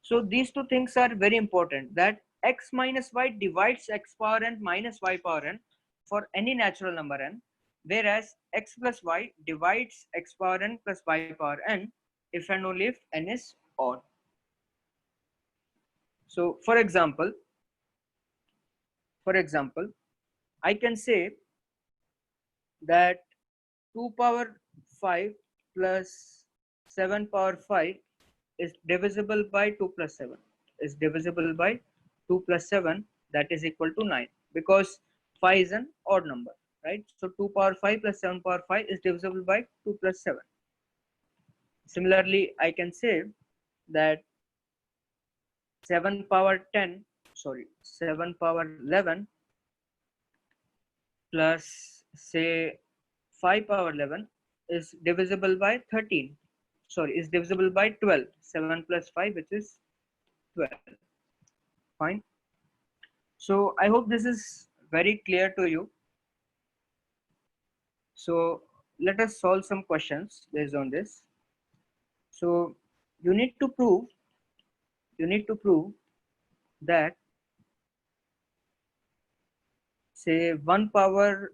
So these two things are very important, that x minus y divides x power n minus y power n for any natural number n, whereas x plus y divides x power n plus y power n if and only if n is odd. So for example, I can say that 2 power 5 plus 7 power 5 is divisible by 2 plus 7, that is equal to 9, because 5 is an odd number, right? So 2 power 5 plus 7 power 5 is divisible by 2 plus 7. Similarly, I can say that 7 power 11 plus say 5 power 11 is divisible by 13. Sorry, is divisible by 12. 7 plus 5, which is 12. Fine. So I hope this is very clear to you. So let us solve some questions based on this. So you need to prove that, say, 1 power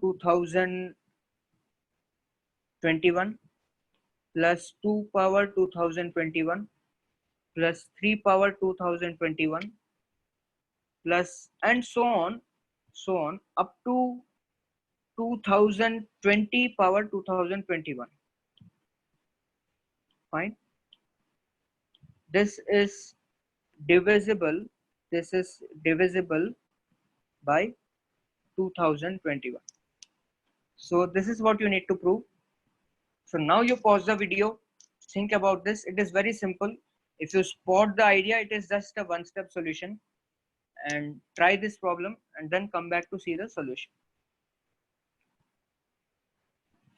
2021 plus 2 power 2021 plus 3 power 2021 plus and so on up to 2020 power 2021. Fine. This is divisible by 2021. So this is what you need to prove. So now you pause the video, think about this. It is very simple. If you spot the idea, it is just a one-step solution. And try this problem and then come back to see the solution.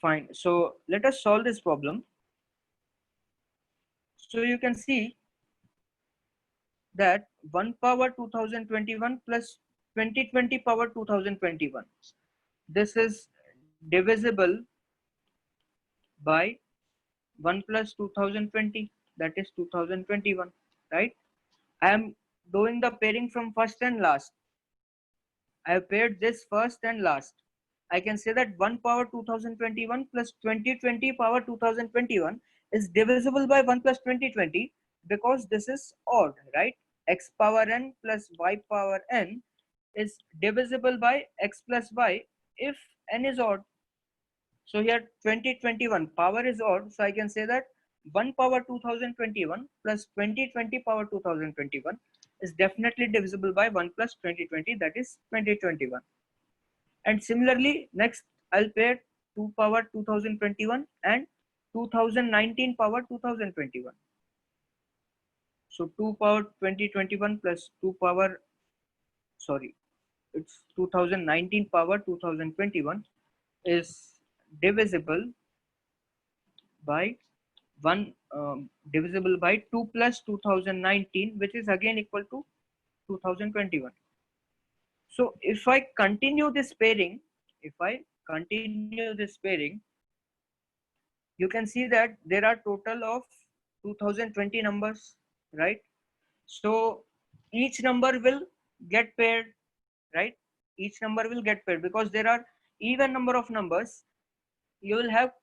Fine. So let us solve this problem. So you can see that 1 power 2021 plus 2020 power 2021. This is divisible by 1 plus 2020, that is 2021, right? I am doing the pairing from first and last. I have paired this first and last. I can say that 1 power 2021 plus 2020 power 2021 is divisible by 1 plus 2020 because this is odd, right? X power n plus y power n is divisible by x plus y if n is odd. So here 2021 power is odd, so I can say that 1 power 2021 plus 2020 power 2021 is definitely divisible by 1 plus 2020, that is 2021. And similarly, next I'll pair 2 power 2021 and 2019 power 2021. So 2 power 2021 plus 2 power, sorry, it's 2019 power 2021 is divisible by 1 divisible by 2 plus 2019, which is again equal to 2021. So if I continue this pairing, you can see that there are total of 2020 numbers, right? So each number will get paired, right? Each number will get paired because there are even number of numbers. You will have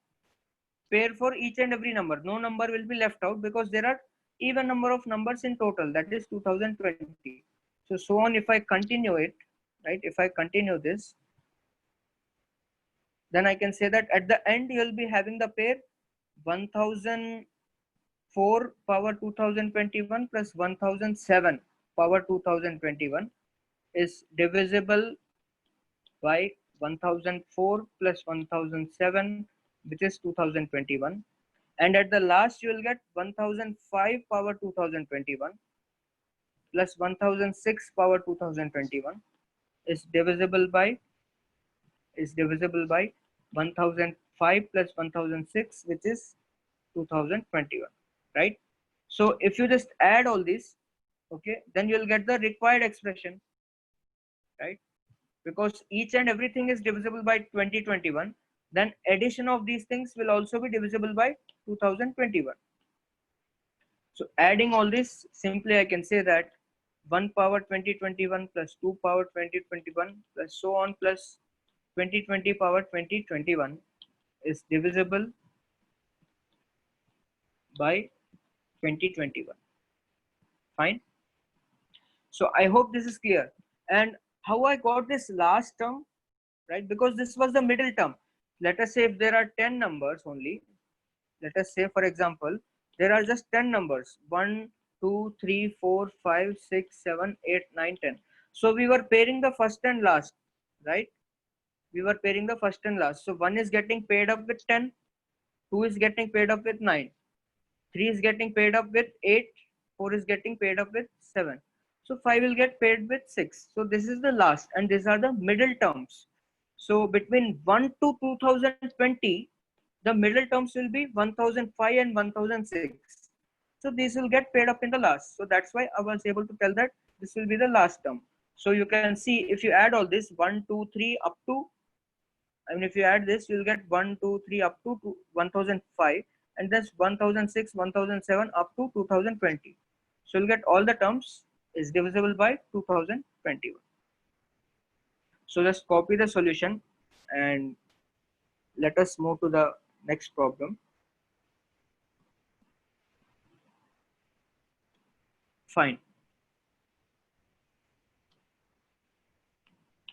pair for each and every number. No number will be left out because there are even number of numbers in total, that is 2020. So on, if I continue it, right? If I continue this, then I can say that at the end you will be having the pair 1004 power 2021 plus 1007 power 2021 is divisible by 1004 plus 1007, which is 2021. And at the last you will get 1005 power 2021 plus 1006 power 2021 is divisible by 1005 plus 1006, which is 2021, right? So if you just add all these, okay, then you'll get the required expression, right? Because each and everything is divisible by 2021, then addition of these things will also be divisible by 2021. So adding all this, simply I can say that 1 power 2021 plus 2 power 2021 plus so on plus 2020 power 2021 is divisible by 2021. Fine. So I hope this is clear. And how I got this last term, right? Because this was the middle term. Let us say if there are 10 numbers only, let us say, for example, there are just 10 numbers, 1, 2, 3, 4, 5, 6, 7, 8, 9, 10. So we were pairing the first and last, right? We were pairing the first and last. So 1 is getting paired up with 10, 2 is getting paired up with 9, 3 is getting paired up with 8, 4 is getting paired up with 7. So 5 will get paired with 6. So this is the last, and these are the middle terms. So between 1 to 2020, the middle terms will be 1005 and 1006. So these will get paid up in the last. So that's why I was able to tell that this will be the last term. So you can see if you add all this 1, 2, 3 up to, I mean, if you add this, you'll get 1, 2, 3 up to 1005, and that's 1006, 1007 up to 2020. So you'll get all the terms is divisible by 2021. So just copy the solution and let us move to the next problem. Fine.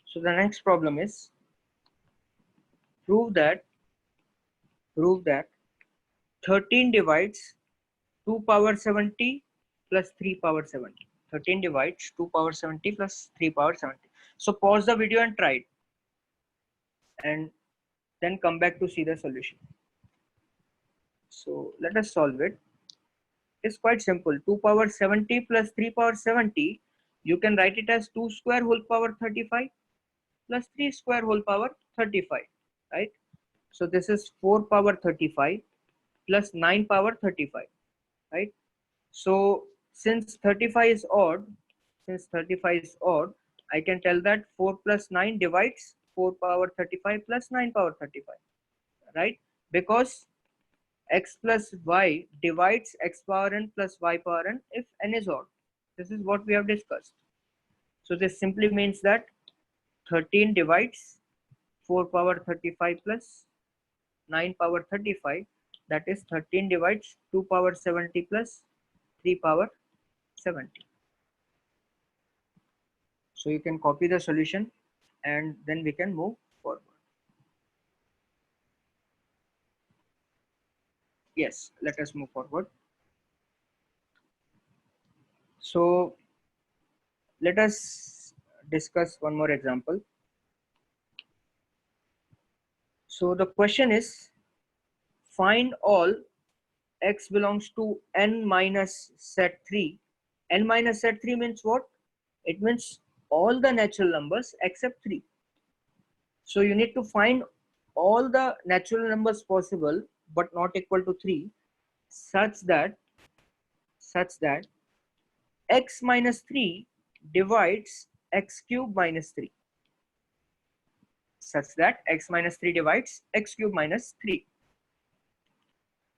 So the next problem is prove that 13 divides 2 power 70 plus 3 power 70. 13 divides 2 power 70 plus 3 power 70. So pause the video and try it, and then come back to see the solution. So let us solve it. It's quite simple. 2 power 70 plus 3 power 70, you can write it as 2 square whole power 35 plus 3 square whole power 35, right? So this is 4 power 35 plus 9 power 35, right? So since 35 is odd, I can tell that 4 plus 9 divides 4 power 35 plus 9 power 35, right? Because x plus y divides x power n plus y power n if n is odd. This is what we have discussed. So this simply means that 13 divides 4 power 35 plus 9 power 35, that is 13 divides 2 power 70 plus 3 power 70. So you can copy the solution and then we can move forward. Yes, let us move forward. So let us discuss one more example. So the question is, find all x belongs to n minus set 3. N minus set 3 means what? It means all the natural numbers except 3. So you need to find all the natural numbers possible but not equal to 3, such that x minus 3 divides x cube minus 3, such that x minus 3 divides x cube minus 3.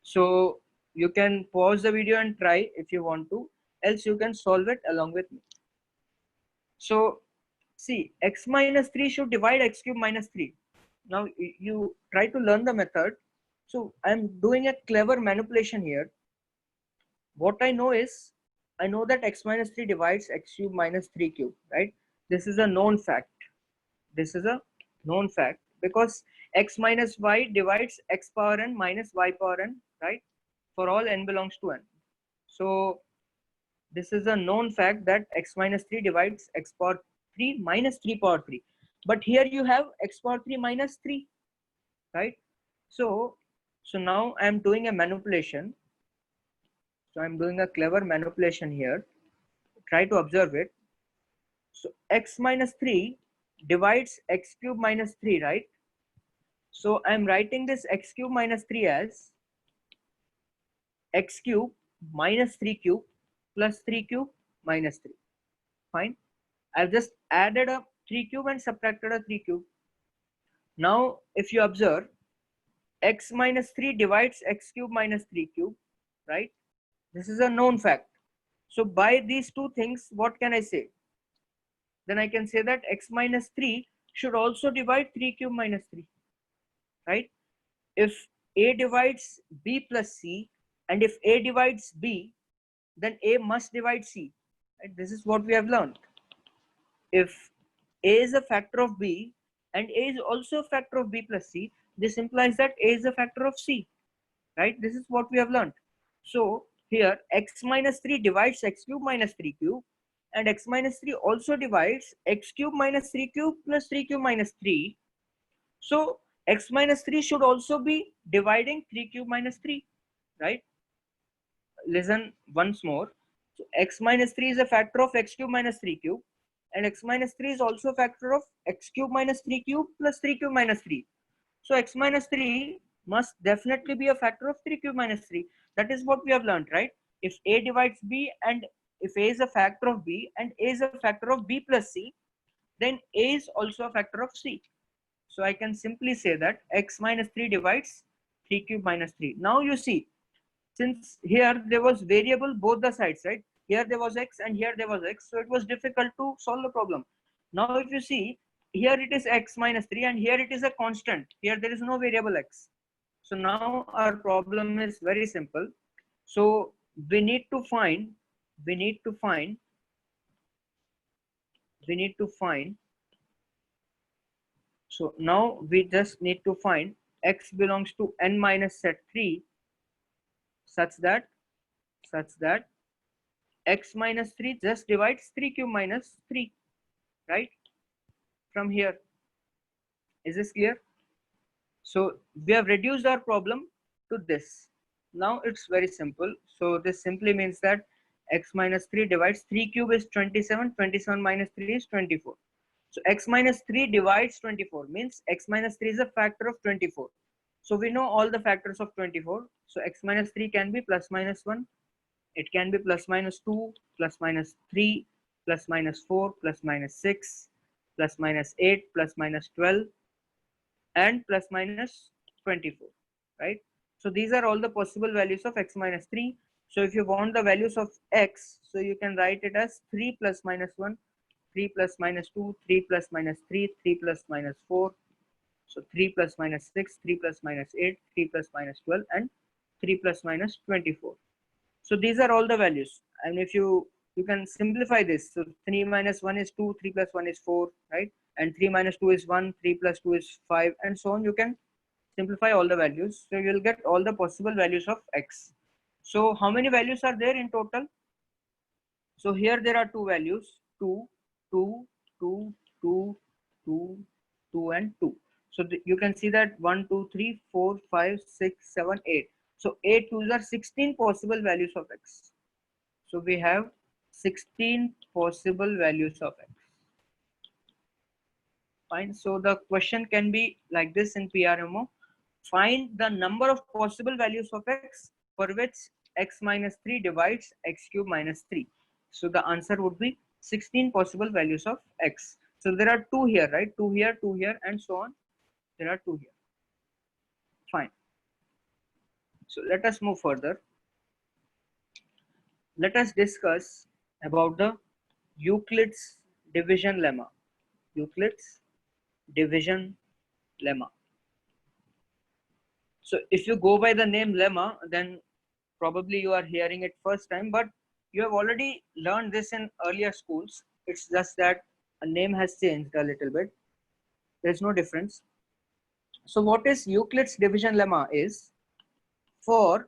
So you can pause the video and try if you want to, else you can solve it along with me. So see, x minus 3 should divide x cube minus 3. Now you try to learn the method. So I'm doing a clever manipulation here. What I know is, I know that x minus 3 divides x cube minus 3 cube, right? This is a known fact. This is a known fact because x minus y divides x power n minus y power n, right? For all n belongs to n. So this is a known fact that x minus 3 divides x power 3 minus 3 power 3. But here you have x power 3 minus 3, right? So now I am doing a manipulation. So I'm doing a clever manipulation here. Try to observe it. So x minus 3 divides x cube minus 3, right? So I'm writing this x cube minus 3 as x cube minus 3 cube plus 3 cube minus 3. Fine. I've just added a 3 cube and subtracted a 3 cube. Now, if you observe, x minus 3 divides x cube minus 3 cube, right? This is a known fact. So by these two things, what can I say? Then I can say that x minus 3 should also divide 3 cube minus 3, right? If a divides b plus c, and if a divides b, then a must divide c, right? This is what we have learned. If a is a factor of b and a is also a factor of b plus c, this implies that a is a factor of c, right? This is what we have learned. So here x minus 3 divides x cube minus 3 cube, and x minus 3 also divides x cube minus 3 cube plus 3 cube minus 3. So x minus 3 should also be dividing 3 cube minus 3, right? Listen once more. So x minus 3 is a factor of x cube minus 3 cube, and x minus 3 is also a factor of x cube minus 3 cube plus 3 cube minus 3. So x minus 3 must definitely be a factor of 3 cube minus 3. That is what we have learned, right? If a divides b, and if a is a factor of b and a is a factor of b plus c, then a is also a factor of c. So I can simply say that x minus 3 divides 3 cube minus 3. Now you see, since here there was variable both the sides, right? Here there was x and here there was x, so it was difficult to solve the problem. Now if you see, here it is x minus 3 and here it is a constant. Here there is no variable x. So now our problem is very simple. So we need to find so now we just need to find x belongs to n minus set 3 such that x minus 3 just divides 3 cube minus 3, right? From here, is this clear? So we have reduced our problem to this. Now it's very simple. So this simply means that x minus 3 divides 3 cube is 27, 27 minus 3 is 24. So x minus 3 divides 24 means x minus 3 is a factor of 24. So we know all the factors of 24. So x minus 3 can be plus minus 1, it can be plus minus 2, plus minus 3, plus minus 4, plus minus 6, plus minus 8, plus minus 12, and plus minus 24, right? So these are all the possible values of x minus 3. So if you want the values of x, so you can write it as 3 plus minus 1, 3 plus minus 2, 3 plus minus 3, 3 plus minus 4, so 3 plus minus 6, 3 plus minus 8, 3 plus minus 12, and 3 plus minus 24. So these are all the values, and if you can simplify this. So 3 minus 1 is 2, 3 plus 1 is 4, right? And 3 minus 2 is 1, 3 plus 2 is 5, and so on. You can simplify all the values, so you'll get all the possible values of x. So how many values are there in total? So here there are two values, 2, 2, 2, 2, 2, 2, and 2. So you can see that 1, 2, 3, 4, 5, 6, 7, 8. So 8 2s are 16 possible values of x. So we have 16 possible values of x. Fine. So the question can be like this in PRMO. Find the number of possible values of x for which x minus 3 divides x cube minus 3. So the answer would be 16 possible values of x. So there are 2 here, right? 2 here, 2 here, and so on. There are 2 here. Fine. So let us move further. Let us discuss about the Euclid's division lemma. Euclid's division lemma. So if you go by the name lemma, then probably you are hearing it first time, but you have already learned this in earlier schools. It's just that a name has changed a little bit. There's no difference. So what is Euclid's division lemma is, for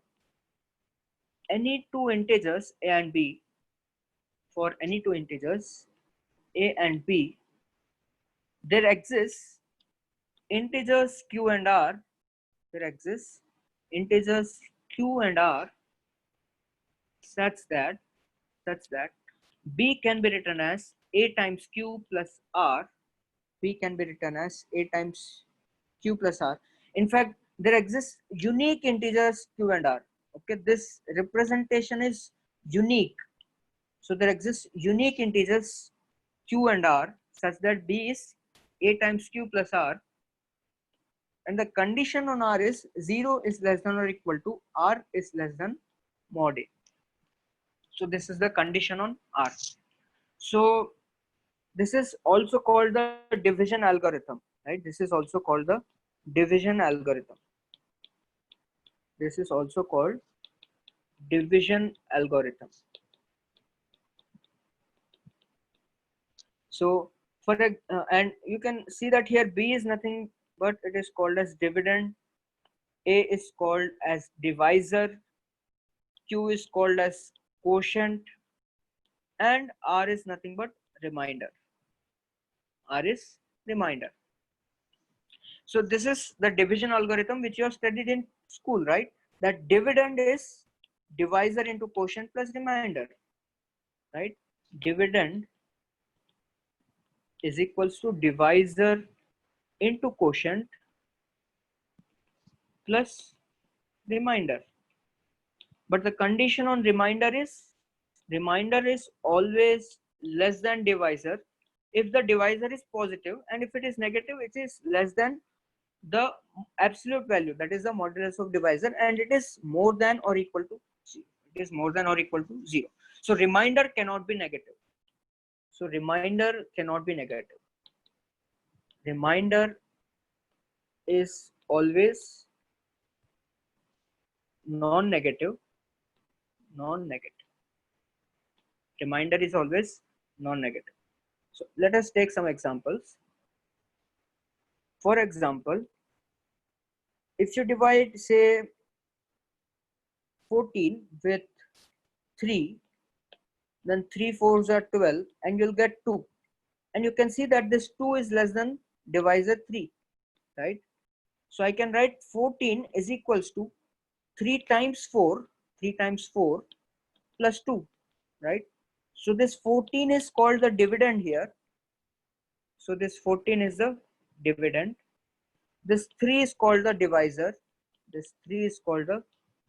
any two integers a and b, for any two integers a and b, there exists integers q and r, there exists integers q and r such that b can be written as a times q plus r, b can be written as a times q plus r. In fact, there exists unique integers q and r. Okay, this representation is unique. So there exists unique integers q and r such that b is a times q plus r, and the condition on r is 0 is less than or equal to r is less than mod a. So this is the condition on r. So this is also called the division algorithm, right? This is also called the division algorithm. This is also called division algorithm. So for and you can see that here b is nothing but it is called as dividend, a is called as divisor, q is called as quotient, and r is nothing but remainder. R is remainder. So this is the division algorithm which you have studied in school, right? That dividend is divisor into quotient plus remainder, right? Dividend is equals to divisor into quotient plus remainder. But the condition on remainder is always less than divisor if the divisor is positive, and if it is negative, it is less than the absolute value, that is the modulus of divisor, and it is more than or equal to 0. It is more than or equal to 0. So remainder cannot be negative. So remainder cannot be negative. Remainder is always non-negative. Non-negative. Remainder is always non-negative. So let us take some examples. For example, if you divide say 14 with 3, then 3 4s are 12, and you'll get 2. And you can see that this 2 is less than divisor 3, right? So I can write 14 is equals to 3 times 4 plus 2, right? So this 14 is called the dividend here. So this 14 is the dividend. This 3 is called the divisor. This 3 is called the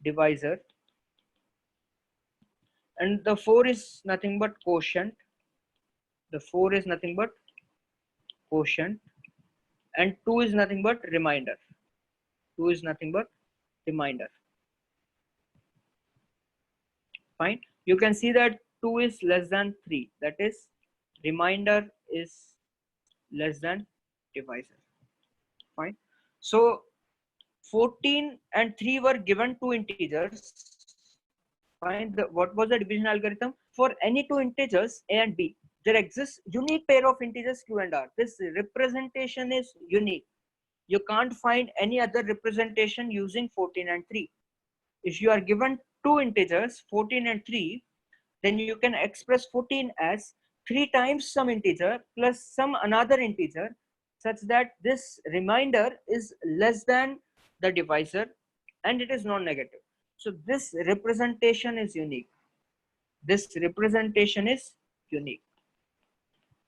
divisor. And the 4 is nothing but quotient. The 4 is nothing but quotient. And 2 is nothing but remainder. 2 is nothing but remainder. Fine. You can see that 2 is less than 3. That is, remainder is less than divisor. Fine. So 14 and 3 were given two integers. Fine. What was the division algorithm? For any two integers a and b, there exists unique pair of integers q and r. This representation is unique. You can't find any other representation using 14 and 3. If you are given two integers 14 and 3, then you can express 14 as 3 times some integer plus some another integer, such that this remainder is less than the divisor and it is non-negative. So this representation is unique. This representation is unique.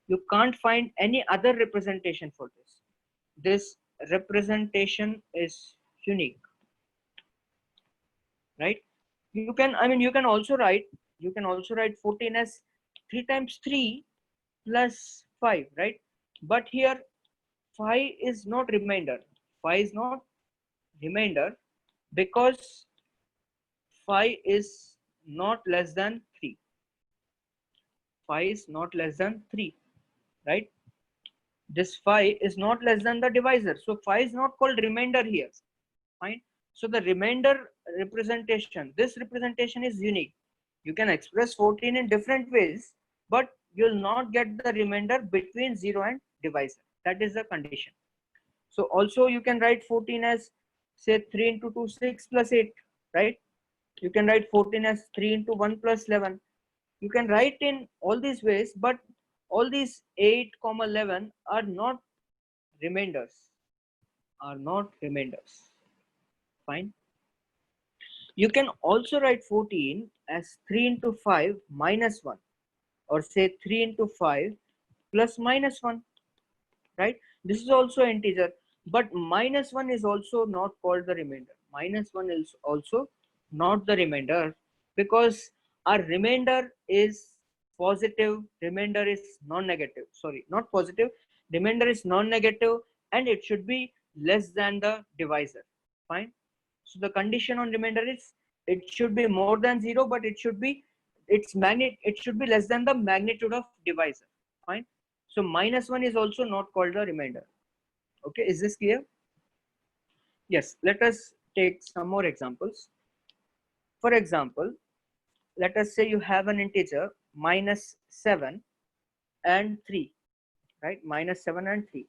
You can't find any other representation for this. This representation is unique, right? You can, you can also write 14 as 3 times 3 plus 5, right? But here 5 is not remainder. 5 is not remainder because 5 is not less than 3. 5 is not less than 3, right? This 5 is not less than the divisor. So 5 is not called remainder here. Fine. So the remainder representation, this representation is unique. You can express 14 in different ways, but you'll not get the remainder between 0 and divisor. That is the condition. So also you can write 14 as say 3 into 2, 6 plus 8, right? You can write 14 as 3 into 1 plus 11. You can write in all these ways, but all these 8, 11 are not remainders. Fine. You can also write 14 as 3 into 5 minus 1, or say 3 into 5 plus minus 1, right? This is also integer, but minus 1 is also not called the remainder. Minus 1 is also not the remainder because our remainder is positive, remainder is non-negative. Sorry, not positive, remainder is non-negative, and it should be less than the divisor. Fine. So the condition on remainder is it should be more than 0, but it should be less than the magnitude of divisor. Fine. So minus 1 is also not called the remainder. Okay, is this clear? Yes, let us take some more examples. For example, let us say you have an integer minus 7 and 3, right? Minus 7 and 3.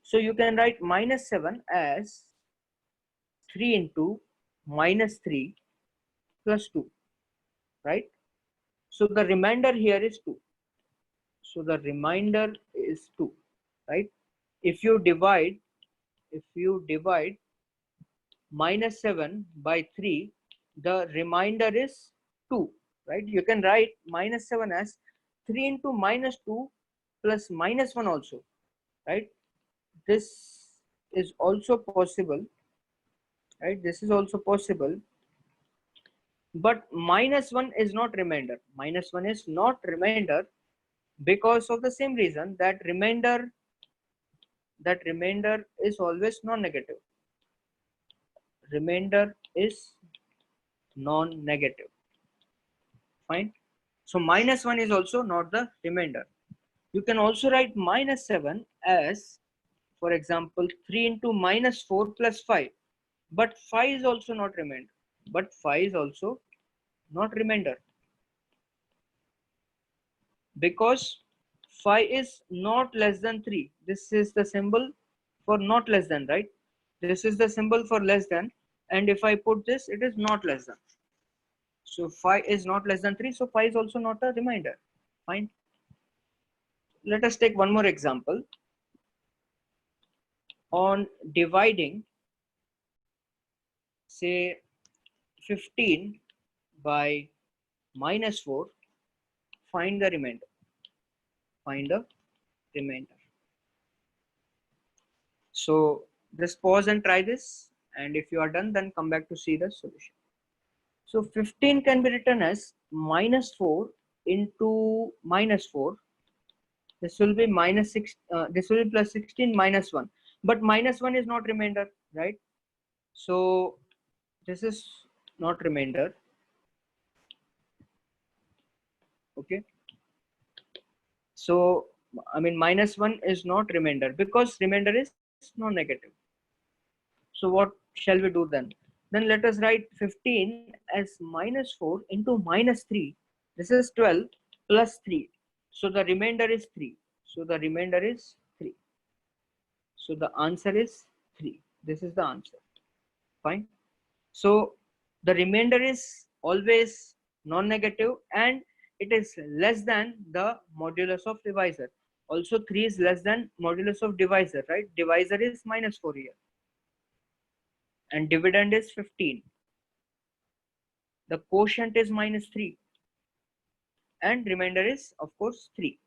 So you can write minus 7 as 3 into minus 3 plus 2, right? So the remainder here is 2. So the remainder is 2, right? If you divide minus 7 by 3, the remainder is 2, right? You can write minus 7 as 3 into minus 2 plus minus 1 also, right? This is also possible, right? This is also possible, but minus 1 is not remainder. Minus 1 is not remainder because of the same reason that remainder is always non-negative. Remainder is non-negative. Fine. So minus 1 is also not the remainder. You can also write minus 7 as, for example, 3 into minus 4 plus 5. But 5 is also not remainder. But 5 is also not remainder. Because 5 is not less than 3. This is the symbol for not less than, right? This is the symbol for less than. And if I put this, it is not less than. So 5 is not less than 3. So 5 is also not a remainder. Fine. Let us take one more example. On dividing, say, 15 by minus 4, find the remainder. Find the remainder. So just pause and try this. And if you are done, then come back to see the solution. So 15 can be written as minus 4 into minus 4. This will be minus 6. This will be plus 16 minus 1. But minus 1 is not remainder, right? So this is not remainder. Okay. So I mean minus 1 is not remainder because remainder is non-negative. So what shall we do then? Then let us write 15 as minus 4 into minus 3. This is 12 plus 3. So the remainder is 3. So the remainder is 3. So the answer is 3. This is the answer. Fine. So the remainder is always non-negative and it is less than the modulus of divisor. Also 3 is less than modulus of divisor, right? Divisor is minus 4 here. And dividend is 15. The quotient is minus 3. And remainder is, of course, 3.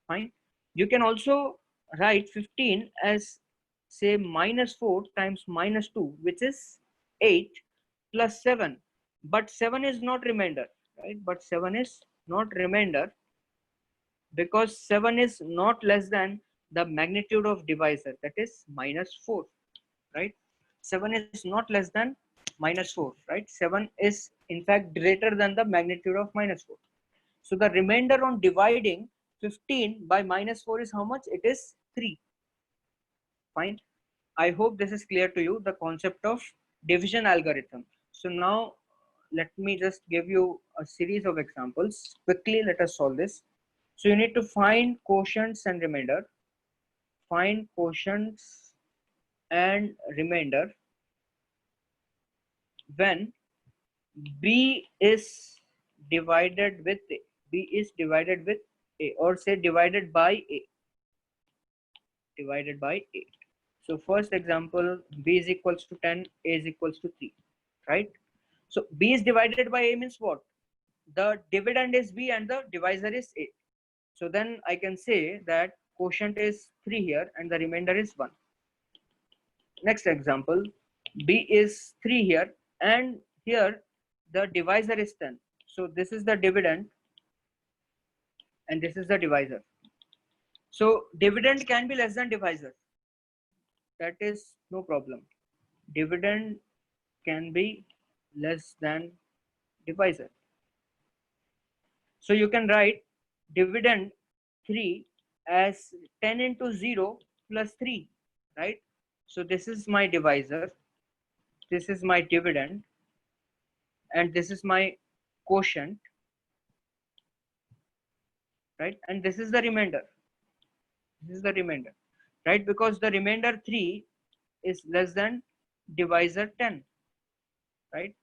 Fine. You can also write 15 as, say, minus 4 times minus 2, which is 8 plus 7. But 7 is not remainder, right? But 7 is not remainder because 7 is not less than the magnitude of divisor, that is minus 4, right? 7 is not less than minus 4, right? 7 is in fact greater than the magnitude of minus 4. So the remainder on dividing 15 by minus 4 is how much? It is 3. Fine. I hope this is clear to you, the concept of division algorithm. So now let me just give you a series of examples. Quickly, let us solve this. So you need to find quotients and remainder. Find quotients and remainder when B is divided with A. B is divided with A, or say divided by A. Divided by A. So first example, B is equals to 10, A is equals to 3, right? So B is divided by A means what? The dividend is B and the divisor is A. So then I can say that quotient is 3 here and the remainder is 1. Next example, B is 3 here and here the divisor is 10. So this is the dividend and this is the divisor. So dividend can be less than divisor. That is no problem. Dividend can be less than divisor. So you can write dividend 3 as 10 into 0 plus 3, right? So this is my divisor, this is my dividend, and this is my quotient, right? And this is the remainder. This is the remainder, right? Because the remainder 3 is less than divisor 10, right?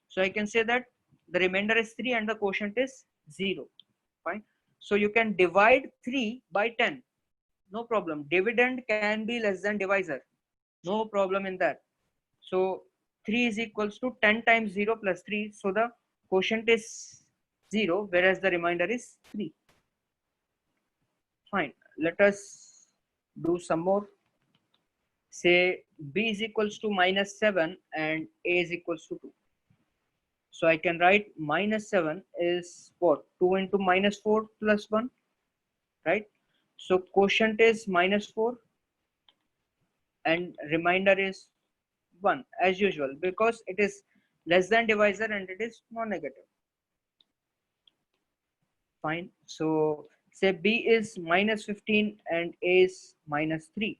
So I can say that the remainder is 3 and the quotient is 0. Fine. So you can divide 3 by 10. No problem. Dividend can be less than divisor. No problem in that. So 3 is equals to 10 times 0 plus 3. So the quotient is 0, whereas the remainder is 3. Fine. let us do some more. Say b is equals to -7 and a is equals to 2. So I can write -7 is what? 2 into -4 plus 1, right? So quotient is -4 and remainder is 1 as usual, because it is less than divisor and it is non-negative. Fine. So say b is -15 and a is -3.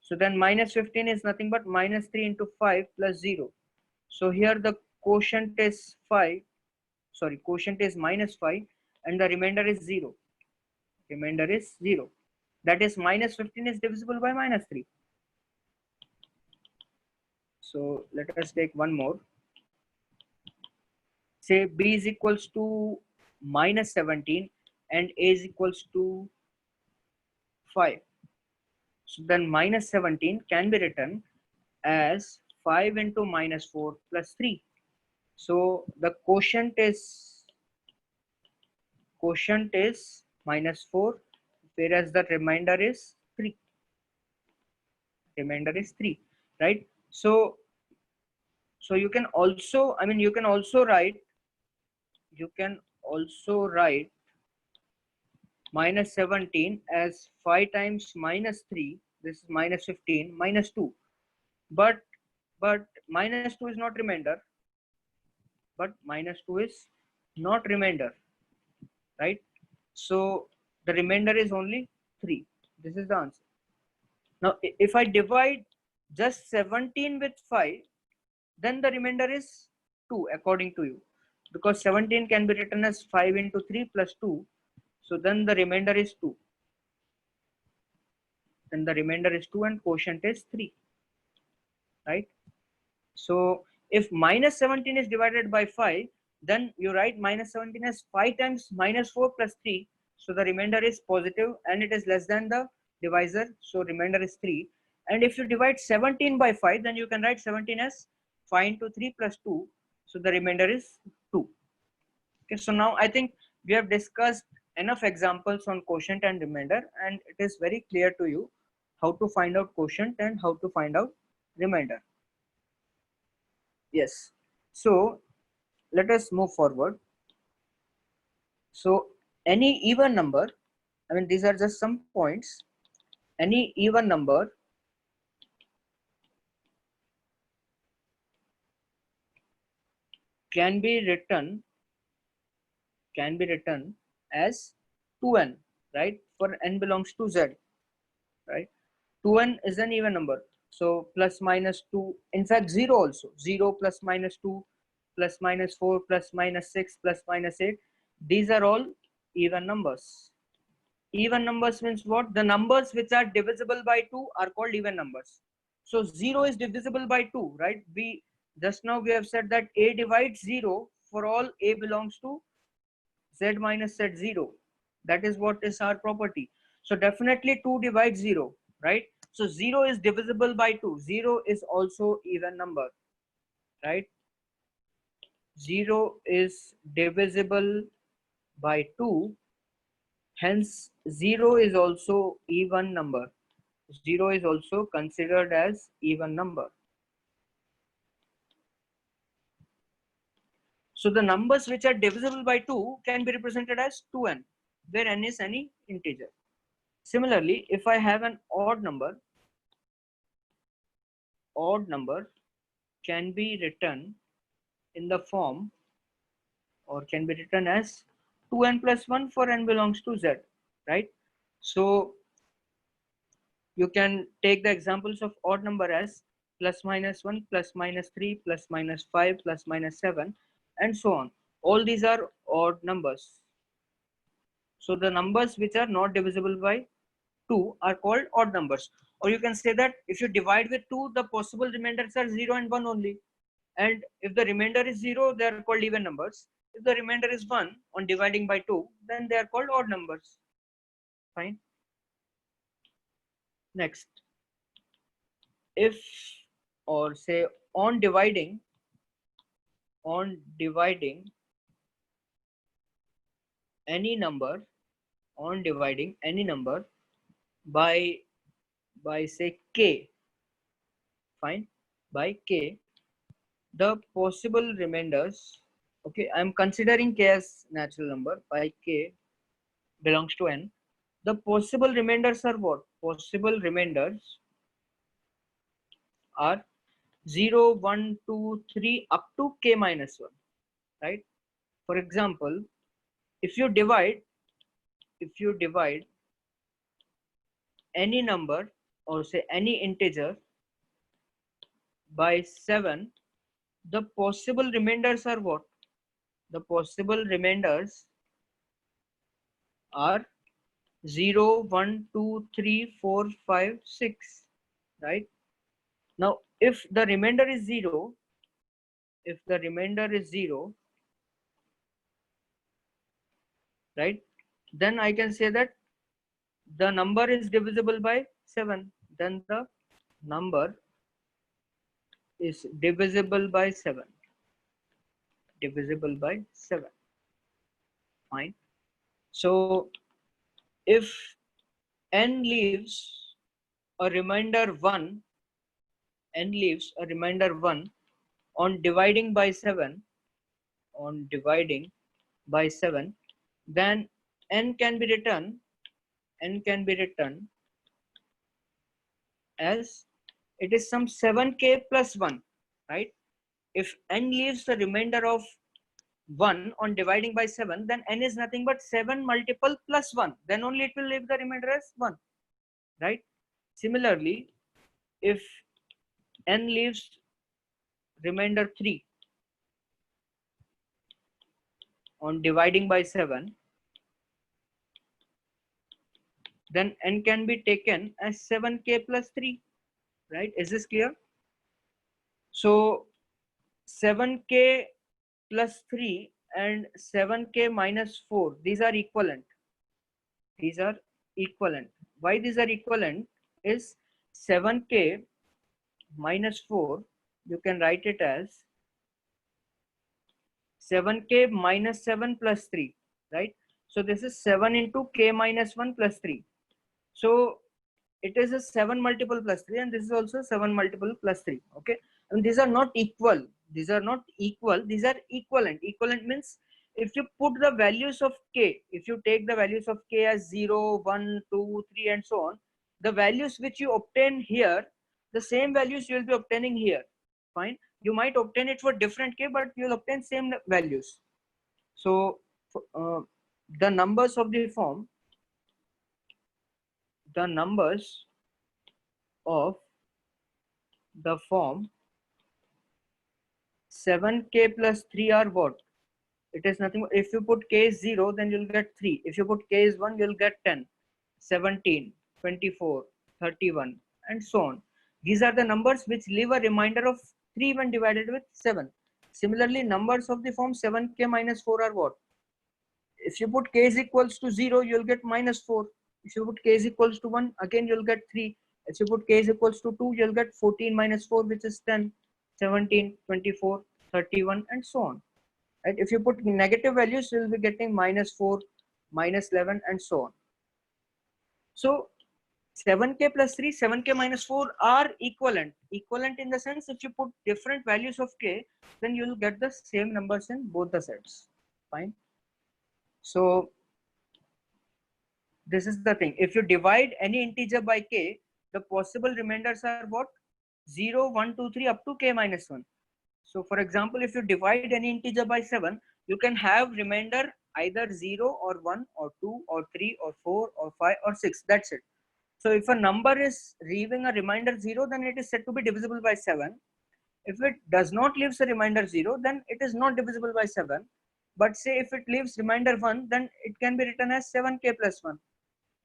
So then -15 is nothing but -3 into 5 plus 0. So here the quotient is 5. Sorry, quotient is -5 and the remainder is 0. Remainder is 0. That is -15 is divisible by -3. So let us take one more. Say b is equals to -17 and a is equals to 5. So then -17 can be written as 5 into -4 plus 3. So the quotient is -4, whereas the remainder is 3. Remainder is 3, right? So you can also, I mean, you can also write -17 as 5 times -3. This is -15 -2. But -2 is not remainder. But -2 is not remainder, right? So the remainder is only 3. This is the answer. Now, if I divide just 17 with 5, then the remainder is 2 according to you, because 17 can be written as 5 into 3 plus 2. So then the remainder is 2. Then the remainder is 2 and quotient is 3, right? So if -17 is divided by 5, then you write -17 as 5 times -4 plus 3. So the remainder is positive and it is less than the divisor. So remainder is 3. And if you divide 17 by 5, then you can write 17 as 5 into 3 plus 2. So the remainder is 2. Okay, so now I think we have discussed enough examples on quotient and remainder, and it is very clear to you how to find out quotient and how to find out remainder. Yes. So let us move forward. So any even number, I mean, these are just some points. Any even number can be written as 2n, right? For n belongs to z, right? 2n is an even number. So plus minus 2, in fact 0 also. 0 plus minus 2 plus minus 4 plus minus 6 plus minus 8. These are all even numbers. Even numbers means what? The numbers which are divisible by 2 are called even numbers. So 0 is divisible by 2, right? We just now we have said that a divides 0 for all a belongs to z minus z0. That is what is our property. So definitely 2 divides 0, right? So 0 is divisible by 2. 0 is also even number, right? 0 is divisible by 2. Hence 0 is also even number. 0 is also considered as even number. So the numbers which are divisible by 2 can be represented as 2n, where n is any integer. Similarly, if I have an odd number can be written in the form, or can be written as 2n plus 1 for n belongs to z, right? So you can take the examples of odd number as plus minus 1, plus minus 3, plus minus 5, plus minus 7, and so on. All these are odd numbers. So the numbers which are not divisible by 2 are called odd numbers. Or you can say that if you divide with 2, the possible remainders are 0 and 1 only. And if the remainder is 0, they are called even numbers. If the remainder is 1 on dividing by 2, then they are called odd numbers. Fine. Next, if, or say on dividing any number on dividing any number by say k, fine, by k, the possible remainders, okay, I'm considering k as natural number, by k belongs to n, the possible remainders are what? Possible remainders are 0, 1, 2, 3 up to k minus 1, right? For example, if you divide any number or say any integer by 7, the possible remainders are what? The possible remainders are 0, 1, 2, 3, 4, 5, 6, right? Now, if the remainder is 0, right, then I can say that the number is divisible by 7. Then the number is divisible by 7. Divisible by 7. Fine. So if n leaves a remainder 1, on dividing by 7, then n can be written as it is some 7k plus 1, right? If n leaves the remainder of 1 on dividing by 7, then n is nothing but 7 multiple plus 1, then only it will leave the remainder as 1, right? Similarly, if n leaves remainder 3 on dividing by 7, then n can be taken as 7k plus 3, right? Is this clear? So 7k plus 3 and 7k minus 4, these are equivalent. Why these are equivalent is 7k minus 4, you can write it as 7k minus 7 plus 3, right? So this is 7 into k minus 1 plus 3. So it is a 7 multiple plus 3, and this is also 7 multiple plus 3, okay? And these are not equal. These are equivalent. Equivalent means if you put the values of k, if you take the values of k as 0, 1, 2, 3 and so on, the values which you obtain here, the same values you will be obtaining here. Fine. You might obtain it for different k, but you will obtain same values. So the numbers of the form, the numbers of the form 7k plus 3 are what? It is nothing. If you put k is 0, then you'll get 3. If you put k is 1, you'll get 10, 17, 24, 31, and so on. These are the numbers which leave a remainder of 3 when divided with 7. Similarly, numbers of the form 7k minus 4 are what? If you put k is equals to 0, you'll get minus 4. If you put k is equals to 1, again you'll get 3. If you put k is equals to 2, you'll get 14 minus 4, which is 10, 17, 24, 31, and so on. Right? If you put negative values, you'll be getting minus 4, minus 11, and so on. So 7k plus 3, 7k minus 4 are equivalent. Equivalent in the sense, if you put different values of k, then you'll get the same numbers in both the sets. Fine. So this is the thing. If you divide any integer by k, the possible remainders are what? 0, 1, 2, 3 up to k minus 1. So for example, if you divide any integer by 7, you can have remainder either 0 or 1 or 2 or 3 or 4 or 5 or 6. That's it. So if a number is leaving a remainder 0, then it is said to be divisible by 7. If it does not leave a remainder 0, then it is not divisible by 7. But say if it leaves remainder 1, then it can be written as 7k plus 1.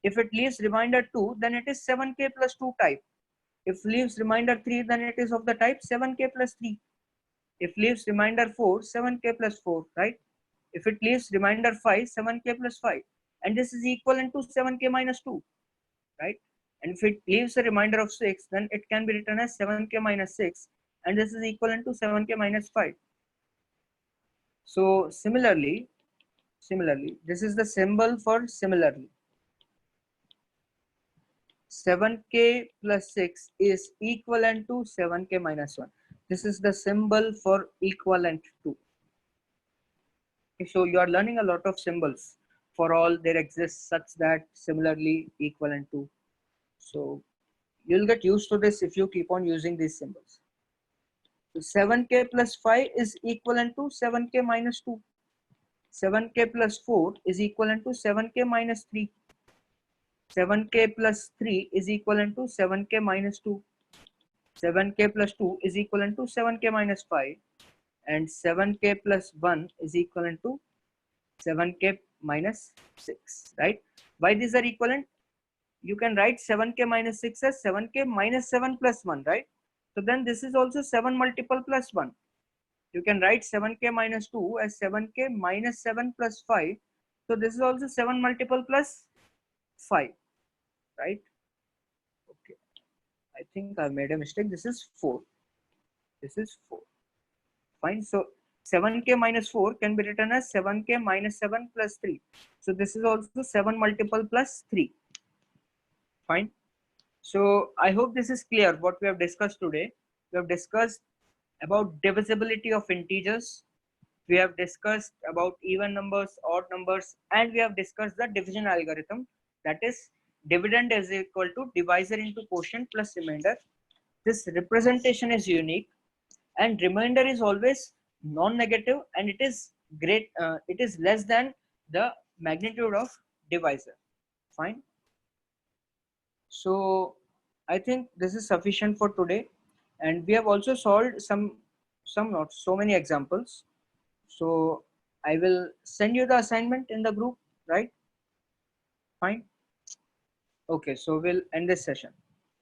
If it leaves remainder 2, then it is 7k plus 2 type. If leaves remainder 3, then it is of the type 7k plus 3. If leaves remainder 4, 7k plus 4, right? If it leaves remainder 5, 7k plus 5. And this is equivalent to 7k minus 2, right? And if it leaves a remainder of 6, then it can be written as 7k minus 6. And this is equivalent to 7k minus 5. So similarly, this is the symbol for similarly. 7k plus 6 is equivalent to 7k minus 1. This is the symbol for equivalent to. So you are learning a lot of symbols. For all there exists such that similarly equivalent to. So you'll get used to this if you keep on using these symbols. So 7k plus 5 is equivalent to 7k minus 2. 7k plus 4 is equivalent to 7k minus 3. 7k plus 3 is equivalent to 7k minus 2. 7k plus 2 is equivalent to 7k minus 5. And 7k plus 1 is equivalent to 7k minus 6, right? Why these are equivalent? You can write 7k minus 6 as 7k minus 7 plus 1, right? So then this is also 7 multiple plus 1. You can write 7k minus 2 as 7k minus 7 plus 5. So this is also 7 multiple plus 5, right? Okay, I think I made a mistake. This is 4. This is 4. Fine. So 7k minus 4 can be written as 7k minus 7 plus 3. So this is also 7 multiple plus 3. Fine. So I hope this is clear what we have discussed today. We have discussed about divisibility of integers. We have discussed about even numbers, odd numbers, and we have discussed the division algorithm. That is, dividend is equal to divisor into quotient plus remainder. This representation is unique, and remainder is always non-negative, and it is great. It is less than the magnitude of divisor. Fine. So I think this is sufficient for today, and we have also solved some not so many examples. So I will send you the assignment in the group, right? Fine. Okay, so we'll end this session.